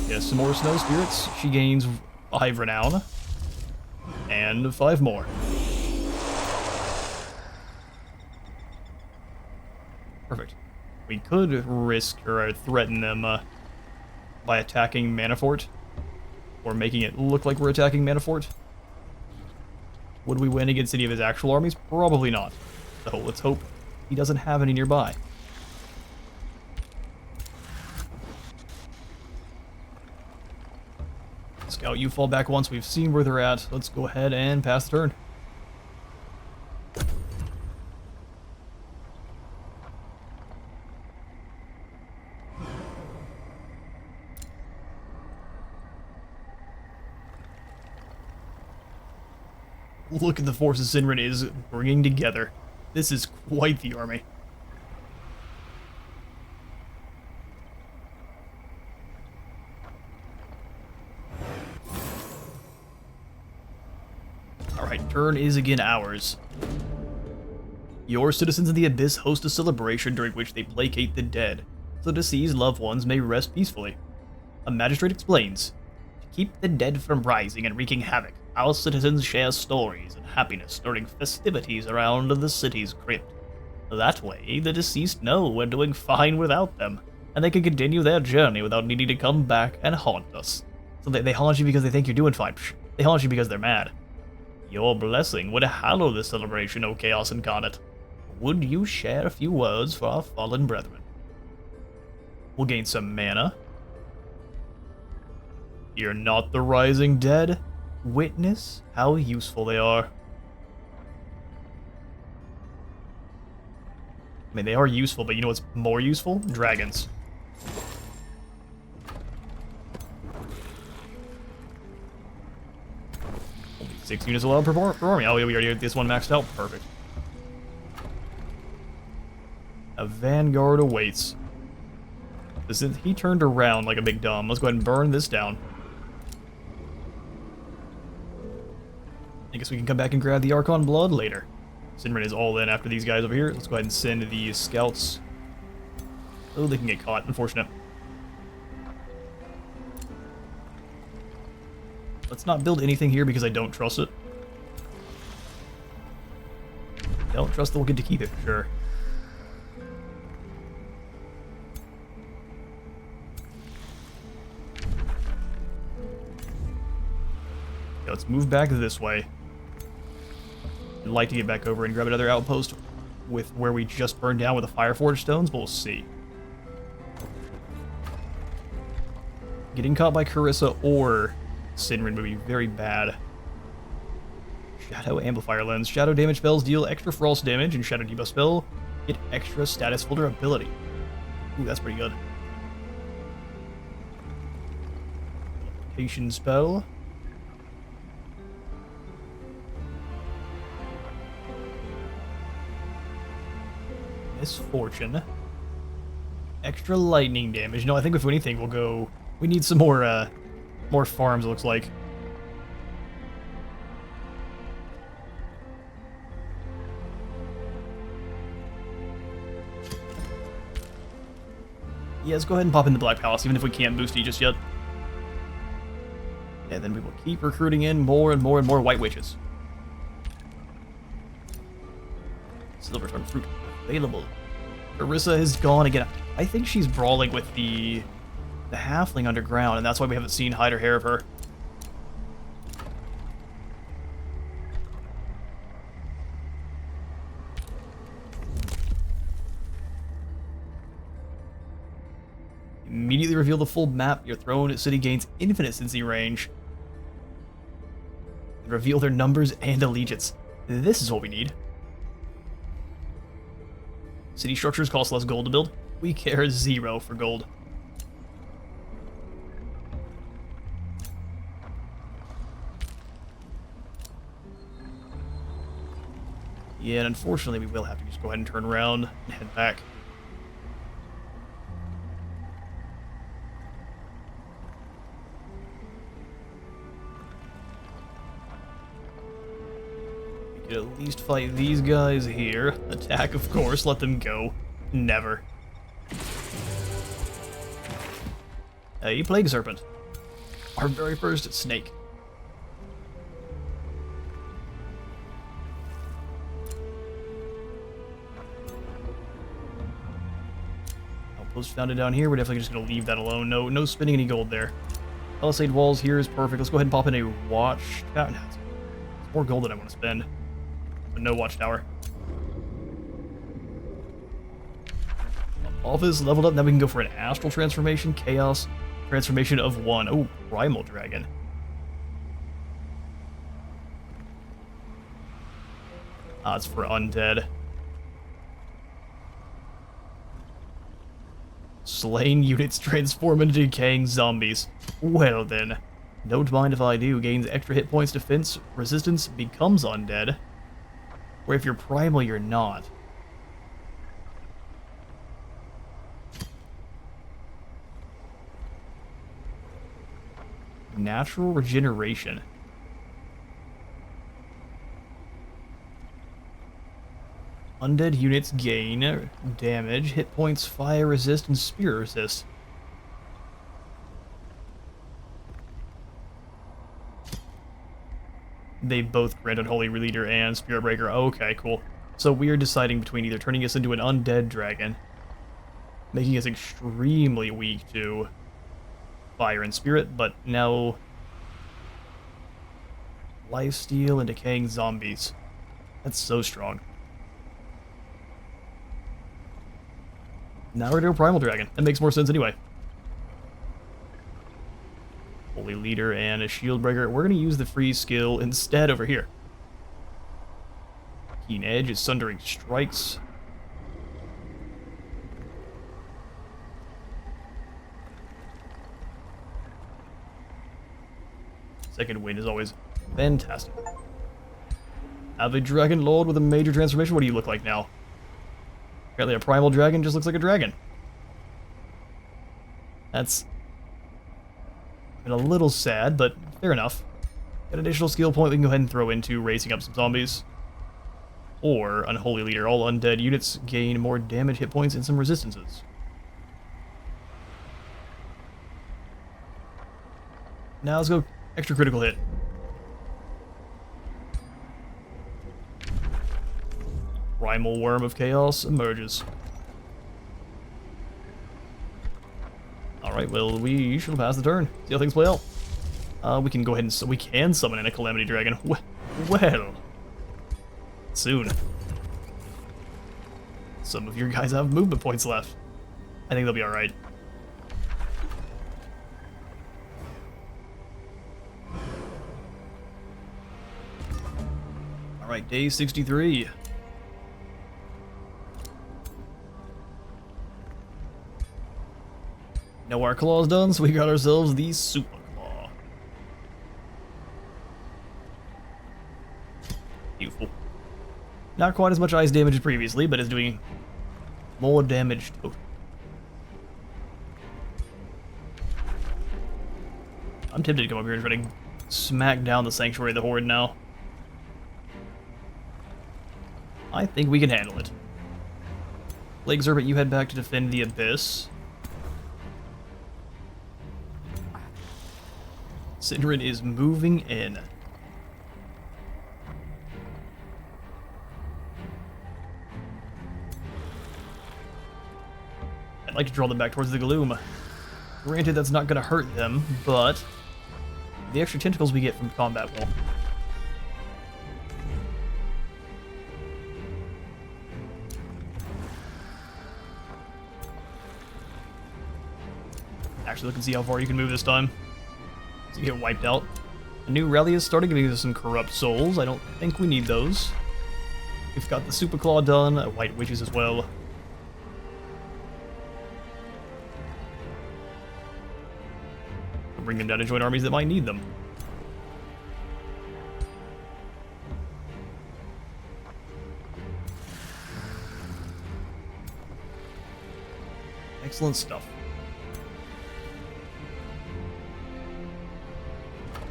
Yes, some more snow spirits. She gains 5 renown. And 5 more. Perfect. We could risk or threaten them by attacking Manafort. Or making it look like we're attacking Manafort. Would we win against any of his actual armies? Probably not. So let's hope he doesn't have any nearby. Scout, you fall back once. We've seen where they're at. Let's go ahead and pass the turn. Look at the forces Sinrin is bringing together. This is quite the army. Alright, turn is again ours. Your citizens in the Abyss host a celebration during which they placate the dead, so deceased loved ones may rest peacefully. A magistrate explains, to keep the dead from rising and wreaking havoc, our citizens share stories and happiness during festivities around the city's crypt. That way, the deceased know we're doing fine without them, and they can continue their journey without needing to come back and haunt us. So they haunt you because they think you're doing fine. Psh, they haunt you because they're mad. Your blessing would hallow this celebration, O Chaos Incarnate. Would you share a few words for our fallen brethren? We'll gain some mana. You're not the rising dead. Witness how useful they are. I mean, they are useful, but you know what's more useful? Dragons. Only 6 units allowed per army. Oh, yeah, we already had this one maxed out. Perfect. A vanguard awaits. Since he turned around like a big dumb, let's go ahead and burn this down. I guess we can come back and grab the Archon Blood later. Sinrin is all in after these guys over here. Let's go ahead and send these scouts. Oh, they can get caught. Unfortunate. Let's not build anything here because I don't trust it. I don't trust that we'll get to keep it for sure. Okay, let's move back this way. I'd like to get back over and grab another outpost with where we just burned down with the Fireforge stones, but we'll see. Getting caught by Carissa or Sinrin would be very bad. Shadow Amplifier Lens. Shadow damage spells deal extra frost damage, and Shadow debuff spell get extra status vulnerability. Ooh, that's pretty good. Location spell. Misfortune. Extra lightning damage. No, I think if anything, we'll go... We need some more farms, it looks like. Yeah, let's go ahead and pop in the Black Palace, even if we can't boost it just yet. And then we will keep recruiting in more and more and more White Witches. Silvertongue fruit available. Carissa has gone again. I think she's brawling with the halfling underground, and that's why we haven't seen hide or hair of her. Immediately reveal the full map. Your throne city gains infinite Cincy range. And reveal their numbers and allegiance. This is what we need. City structures cost less gold to build. We care 0 for gold. Yeah, and unfortunately we will have to just go ahead and turn around and head back. We could at least fight these guys here. Attack, of course, let them go. Never. A Plague Serpent. Our very first snake. Outpost founded down here. We're definitely just going to leave that alone. No spending any gold there. Palisade walls here is perfect. Let's go ahead and pop in a watch. No, it's more gold than I want to spend. But no watchtower. Apophis leveled up. Now we can go for an astral transformation. Chaos transformation of 1. Oh, primal dragon. Ah, it's for undead. Slain units transform into decaying zombies. Well then. Don't mind if I do. Gains extra hit points, defense, resistance, becomes undead. Where if you're primal, you're not. Natural regeneration. Undead units gain damage, hit points, fire resist, and spirit resist. They both grant Unholy Leader and Spirit Breaker. Okay, cool. So we are deciding between either turning us into an undead dragon, making us extremely weak to fire and spirit, but now lifesteal and decaying zombies. That's so strong. Now we're doing Primal Dragon. That makes more sense anyway. Holy Leader and a Shield Breaker. We're going to use the free skill instead over here. Keen Edge is Sundering Strikes. Second Wind is always fantastic. Have a Dragon Lord with a major transformation. What do you look like now? Apparently a Primal Dragon just looks like a dragon. That's been a little sad, but fair enough. An additional skill point we can go ahead and throw into raising up some zombies. Or Unholy Leader. All undead units gain more damage, hit points, and some resistances. Now let's go extra critical hit. Primal Worm of Chaos emerges. Alright, well, we shall pass the turn. See how things play out. We can go ahead and... we can summon in a Calamity Dragon. Well... soon. Some of your guys have movement points left. I think they'll be alright. Alright, day 63. Now our claw's done, so we got ourselves the Super Claw. Beautiful. Not quite as much ice damage as previously, but is doing more damage too. I'm tempted to come up here and try to smack down the Sanctuary of the Horde now. I think we can handle it. Plague Zerbit, you head back to defend the Abyss. Syndrin is moving in. I'd like to draw them back towards the gloom. Granted, that's not going to hurt them, but the extra tentacles we get from combat will. Actually, look and see how far you can move this time. So you get wiped out. A new rally is starting, giving us some corrupt souls. I don't think we need those. We've got the Super Claw done, White Witches as well. Bring them down to join armies that might need them. Excellent stuff.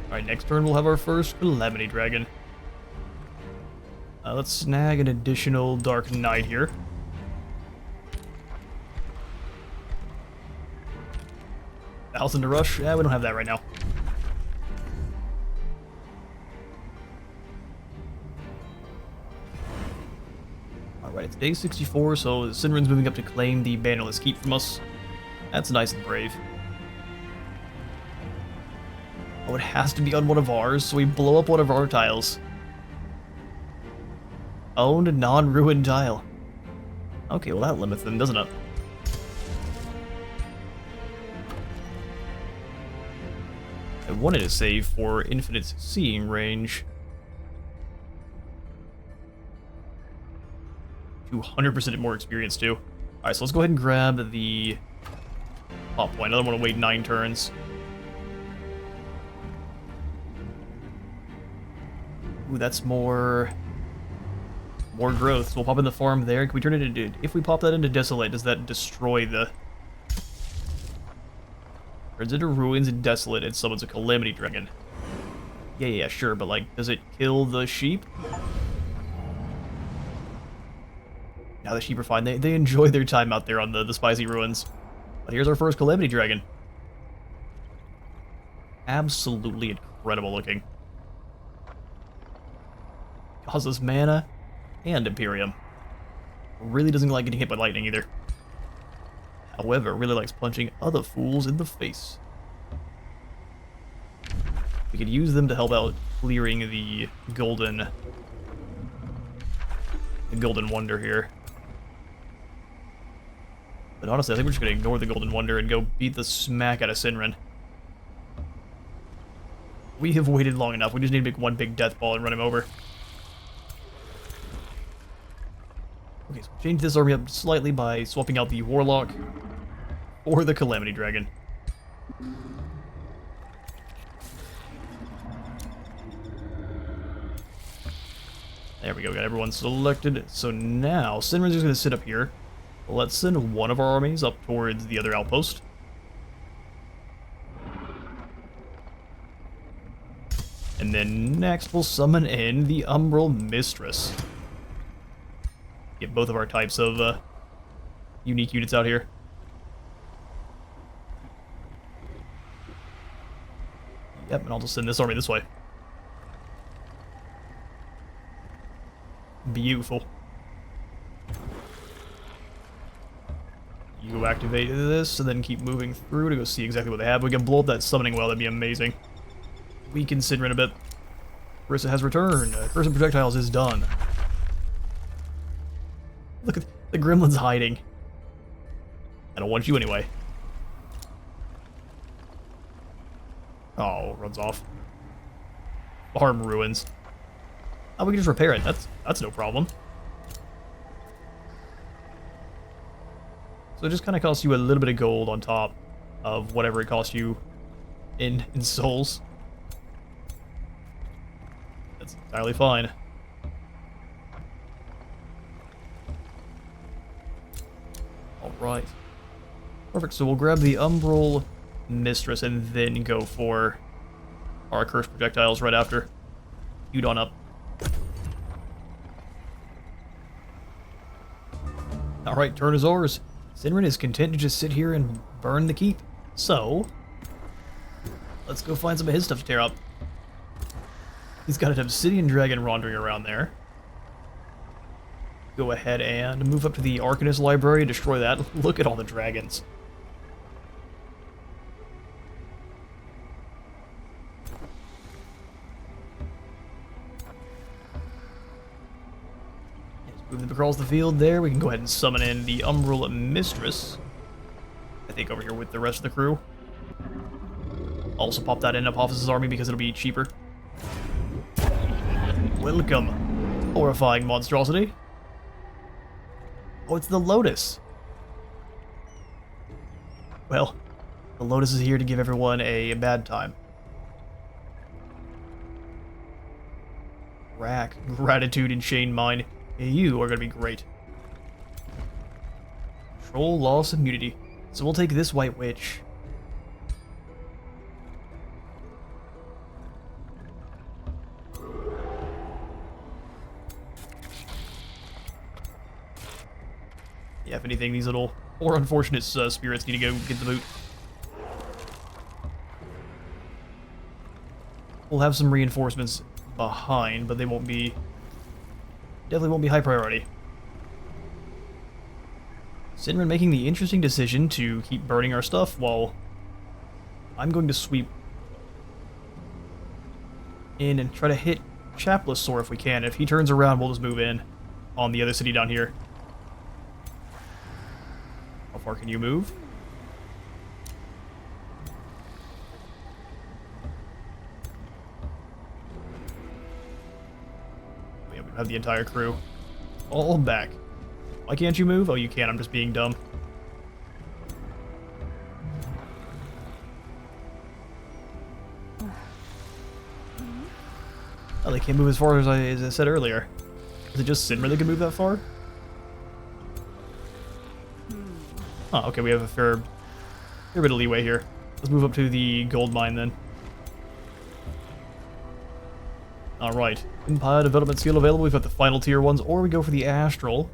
Alright, next turn we'll have our first Calamity Dragon. Let's snag an additional Dark Knight here. Thousand to rush? Yeah, we don't have that right now. Alright, it's day 64, so Syndrin's moving up to claim the Bannerless Keep from us. That's nice and brave. Oh, it has to be on one of ours, so we blow up one of our tiles. Owned non-ruined tile. Okay, well that limits them, doesn't it? I wanted to save for infinite seeing range. 200% more experience too. Alright, so let's go ahead and grab the pop point. I don't want to wait 9 turns. Ooh, that's more growth. So we'll pop in the farm there. Can we turn it into... If we pop that into Desolate, does that destroy the... Turns into Ruins and Desolate and summons a Calamity Dragon. Yeah, sure, but like, does it kill the sheep? Now the sheep are fine. They enjoy their time out there on the spicy ruins. But here's our first Calamity Dragon. Absolutely incredible looking. Causes mana and Imperium. Really doesn't like getting hit by lightning either. However, really likes punching other fools in the face. We could use them to help out clearing the golden wonder here. But honestly, I think we're just going to ignore the golden wonder and go beat the smack out of Sinrin. We have waited long enough. We just need to make one big death ball and run him over. Okay, so change this army up slightly by swapping out the Warlock or the Calamity Dragon. There we go, got everyone selected. So now, Sinrin's just going to sit up here. Let's send one of our armies up towards the other outpost. And then next we'll summon in the Umbral Mistress. Get both of our types of unique units out here. Yep, and I'll just send this army this way. Beautiful. You activate this, and then keep moving through to go see exactly what they have. We can blow up that summoning well, that'd be amazing. Weaken Sinrin a bit. Carissa has returned. Curse and Projectiles is done. Look at the gremlin's hiding. I don't want you anyway. Oh, runs off. Farm ruins. Oh, we can just repair it. That's no problem. So it just kind of costs you a little bit of gold on top of whatever it costs you in souls. That's entirely fine. Alright. Perfect, so we'll grab the Umbral Mistress and then go for our Cursed Projectiles right after. Heat on up. Alright, turn is ours. Sinrin is content to just sit here and burn the keep. So, let's go find some of his stuff to tear up. He's got an Obsidian Dragon wandering around there. Go ahead and move up to the Arcanist Library, destroy that. Look at all the dragons. Move them across the field there. We can go ahead and summon in the Umbral Mistress. I think over here with the rest of the crew. Also pop that in Apophis' army because it'll be cheaper. Welcome, horrifying monstrosity. Oh, it's the Lotus. Well, the Lotus is here to give everyone a bad time. Rack, Gratitude, and Chain Mine. You are going to be great. Control, loss, immunity. So we'll take this White Witch. Yeah, if anything, these little or unfortunate spirits need to go get the boot. We'll have some reinforcements behind, but they won't be... Definitely won't be high priority. Sinrin making the interesting decision to keep burning our stuff while I'm going to sweep in and try to hit Chapless if we can. If he turns around, we'll just move in on the other city down here. How far can you move? Yeah, we have the entire crew all back. Why can't you move? Oh, you can. I'm just being dumb. Oh, they can't move as far as I said earlier. Is it just Sinra that can move that far? Oh, okay, we have a fair bit of leeway here. Let's move up to the gold mine then. Alright, Empire development skill available. We've got the final tier ones, or we go for the Astral.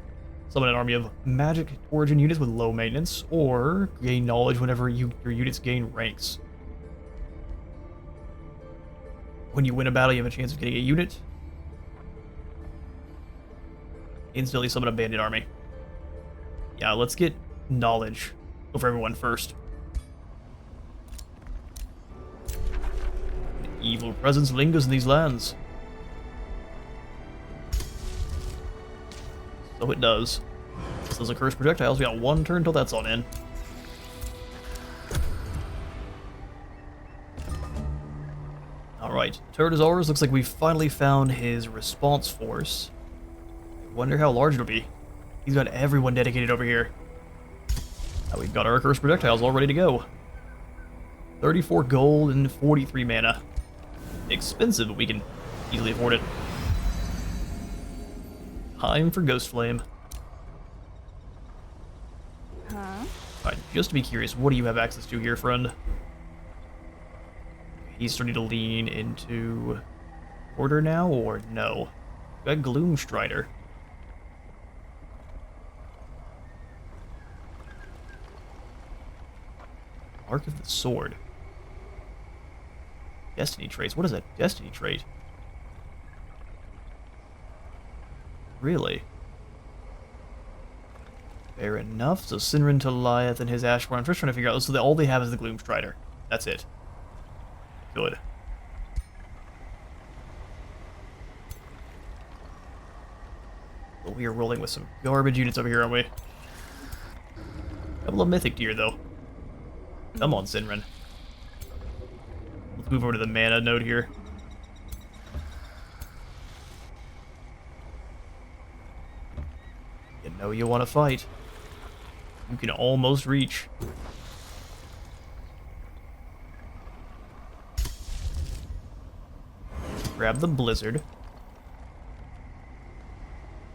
Summon an army of magic origin units with low maintenance, or gain knowledge whenever your units gain ranks. When you win a battle, you have a chance of getting a unit. Instantly summon a bandit army. Yeah, let's get knowledge over everyone first. An evil presence lingers in these lands. So it does. This is a cursed projectiles. We got one turn till that's on in. Alright, turn is ours. Looks like we finally found his response force. I wonder how large it'll be. He's got everyone dedicated over here. Now we've got our cursed projectiles all ready to go. 34 gold and 43 mana. Expensive, but we can easily afford it. Time for Ghost Flame. Huh? Alright, just to be curious, what do you have access to here, friend? He's starting to lean into order now, or no? We got Gloom Strider. Arc of the Sword. Destiny traits. What is a destiny trait? Really? Fair enough. So Sinrin, Taliath, and his Ashborn. I'm just trying to figure out. So all they have is the Gloom Strider. That's it. Good. But we are rolling with some garbage units over here, aren't we? Couple of Mythic Deer, though. Come on, Sinrin. Let's move over to the mana node here. You know you want to fight. You can almost reach. Grab the Blizzard.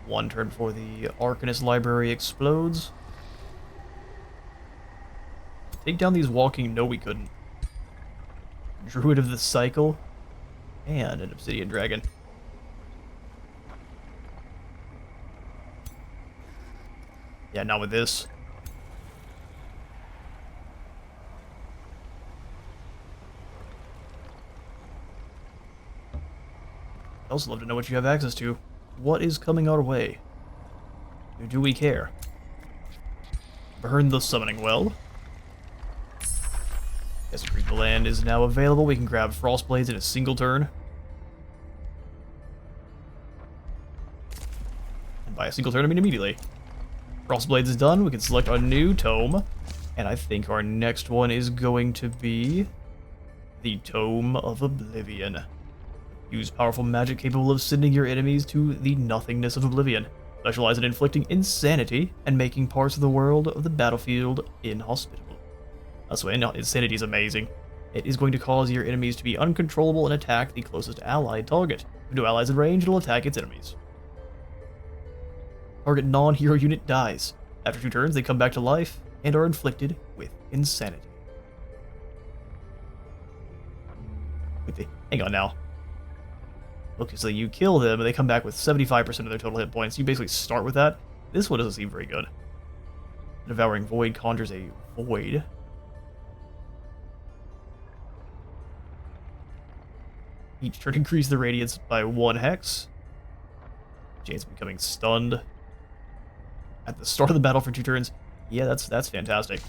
One turn before the Arcanist Library explodes. Take down these walking... No, we couldn't. Druid of the Cycle. And an Obsidian Dragon. Yeah, not with this. I'd also love to know what you have access to. What is coming our way? Do we care? Burn the Summoning Well. Desecrate the Land is now available. We can grab Frostblades in a single turn. And by a single turn, I mean immediately. Frostblades is done. We can select a new tome. And I think our next one is going to be the Tome of Oblivion. Use powerful magic capable of sending your enemies to the nothingness of Oblivion. Specialize in inflicting insanity and making parts of the world of the battlefield inhospitable. So insanity is amazing. It is going to cause your enemies to be uncontrollable and attack the closest allied target. If no allies in range, it'll attack its enemies. Target non-hero unit dies. After 2 turns, they come back to life and are inflicted with insanity. Hang on now. Okay, so you kill them, and they come back with 75% of their total hit points. You basically start with that. This one doesn't seem very good. Devouring Void conjures a Void. Each turn increase the radiance by 1 hex. Chance of becoming stunned. At the start of the battle for 2 turns. Yeah, that's fantastic.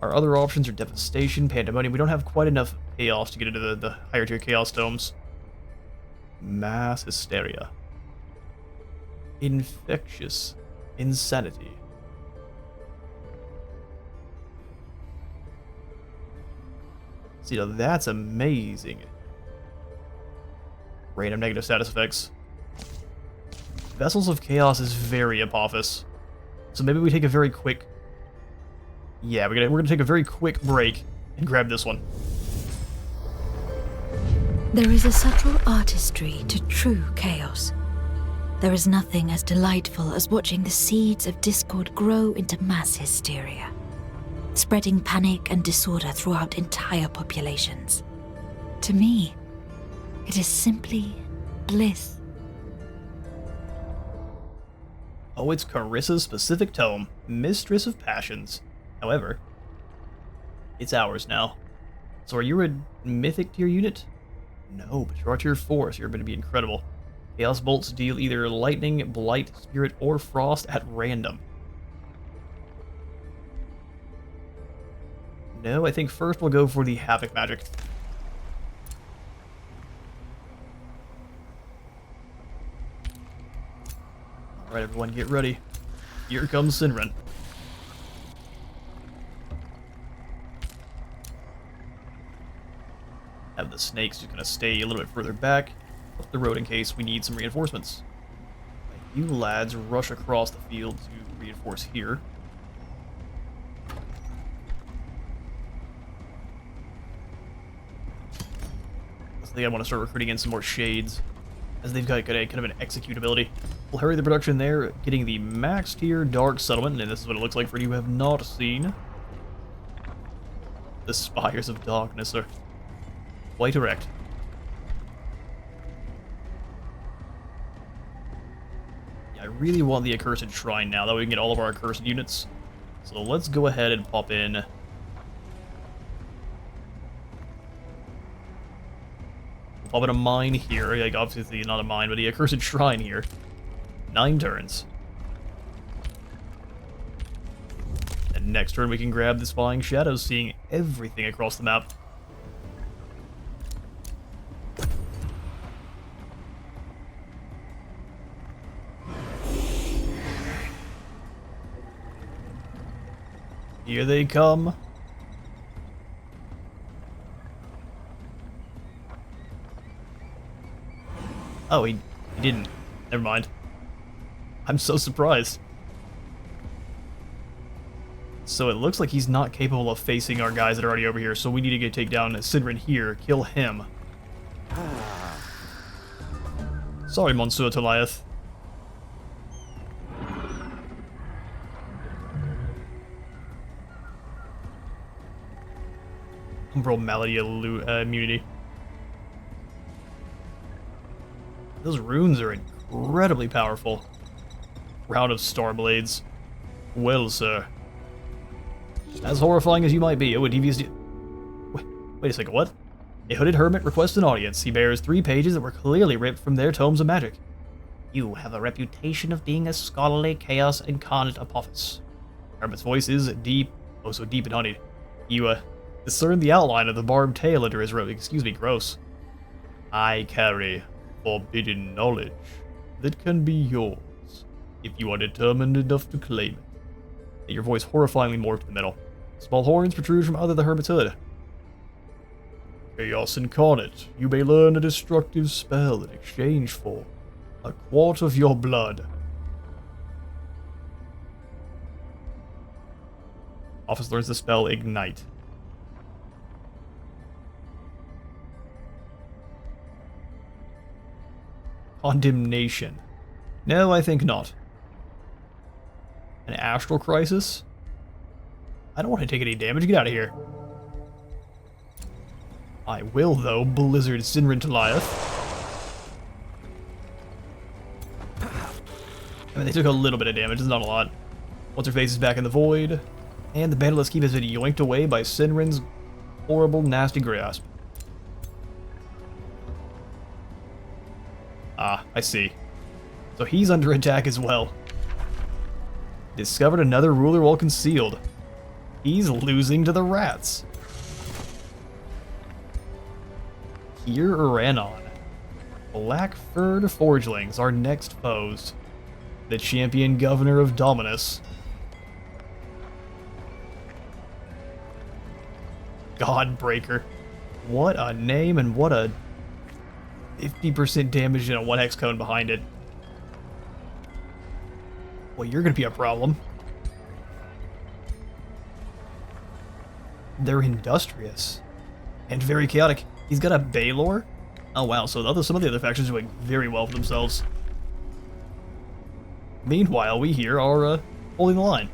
Our other options are Devastation, Pandemonium. We don't have quite enough Chaos to get into the higher tier Chaos Tomes. Mass Hysteria. Infectious Insanity. See, now that's amazing. Random negative status effects. Vessels of Chaos is very Apophis. So maybe we take a very quick... Yeah, we're gonna take a very quick break and grab this one. There is a subtle artistry to true chaos. There is nothing as delightful as watching the seeds of discord grow into mass hysteria, spreading panic and disorder throughout entire populations. To me, it is simply bliss. Oh, it's Carissa's specific tome, Mistress of Passions. However, it's ours now. So are you a mythic tier unit? No, but you are tier 4, so you're going to be incredible. Chaos Bolts deal either Lightning, Blight, Spirit, or Frost at random. No, I think first we'll go for the Havoc magic. Alright, everyone, get ready. Here comes Sinren. Have the snakes just kind of stay a little bit further back up the road in case we need some reinforcements. You lads rush across the field to reinforce here. I think I want to start recruiting in some more shades, as they've got kind of an execute ability. We'll hurry the production there, getting the max tier Dark Settlement, and this is what it looks like for you who have not seen. The Spires of Darkness are quite erect. Yeah, I really want the Accursed Shrine now, that way we can get all of our Accursed units. So let's go ahead and pop in. We'll pop in a mine here, like obviously not a mine, but the Accursed Shrine here. 9 turns. And next turn we can grab the Spying Shadows, seeing everything across the map. Here they come. Oh, he didn't. Never mind. I'm so surprised. So it looks like he's not capable of facing our guys that are already over here, so we need to take down Sinren here, kill him. Sorry, Monsieur Toliath. Umbral Malady immunity. Those runes are incredibly powerful. Round of Starblades. Well, sir. As horrifying as you might be, a devious... Wait a second, what? A hooded hermit requests an audience. He bears 3 pages that were clearly ripped from their tomes of magic. You have a reputation of being a scholarly chaos incarnate Apophis. Hermit's voice is deep, oh so deep and honeyed. You, discern the outline of the barbed tail under his robe. Excuse me, gross. I carry forbidden knowledge that can be yours if you are determined enough to claim it. Your voice horrifyingly morphed to the middle. Small horns protrude from under the hermit's hood. Chaos incarnate, you may learn a destructive spell in exchange for a quart of your blood. Office learns the spell Ignite. Condemnation. No, I think not. An Astral Crisis? I don't want to take any damage. Get out of here. I will, though. Blizzard Sinren Toliath. I mean, they took a little bit of damage. It's not a lot. What's her face is back in the void. And the Bandoless Keep has been yoinked away by Sinren's horrible, nasty grasp. Ah, I see. So he's under attack as well. Discovered another ruler while concealed. He's losing to the rats. Here Uranon. Black-furred forgelings, our next foes. The champion governor of Dominus. Godbreaker. What a name and what a 50% damage and a 1 hex cone behind it. Well, you're gonna be a problem. They're industrious. And very chaotic. He's got a Baylor, Oh wow, so some of the other factions are doing very well for themselves. Meanwhile, we here are holding the line.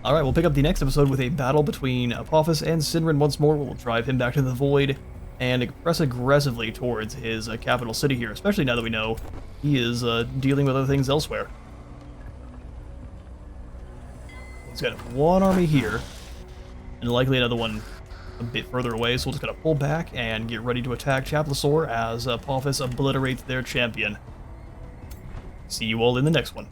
Alright, we'll pick up the next episode with a battle between Apophis and Sinrin once more. We'll drive him back to the Void and press aggressively towards his capital city here, especially now that we know he is dealing with other things elsewhere. He's got one army here, and likely another one a bit further away, so we're just going to pull back and get ready to attack Chaplasaur as Apophis obliterates their champion. See you all in the next one.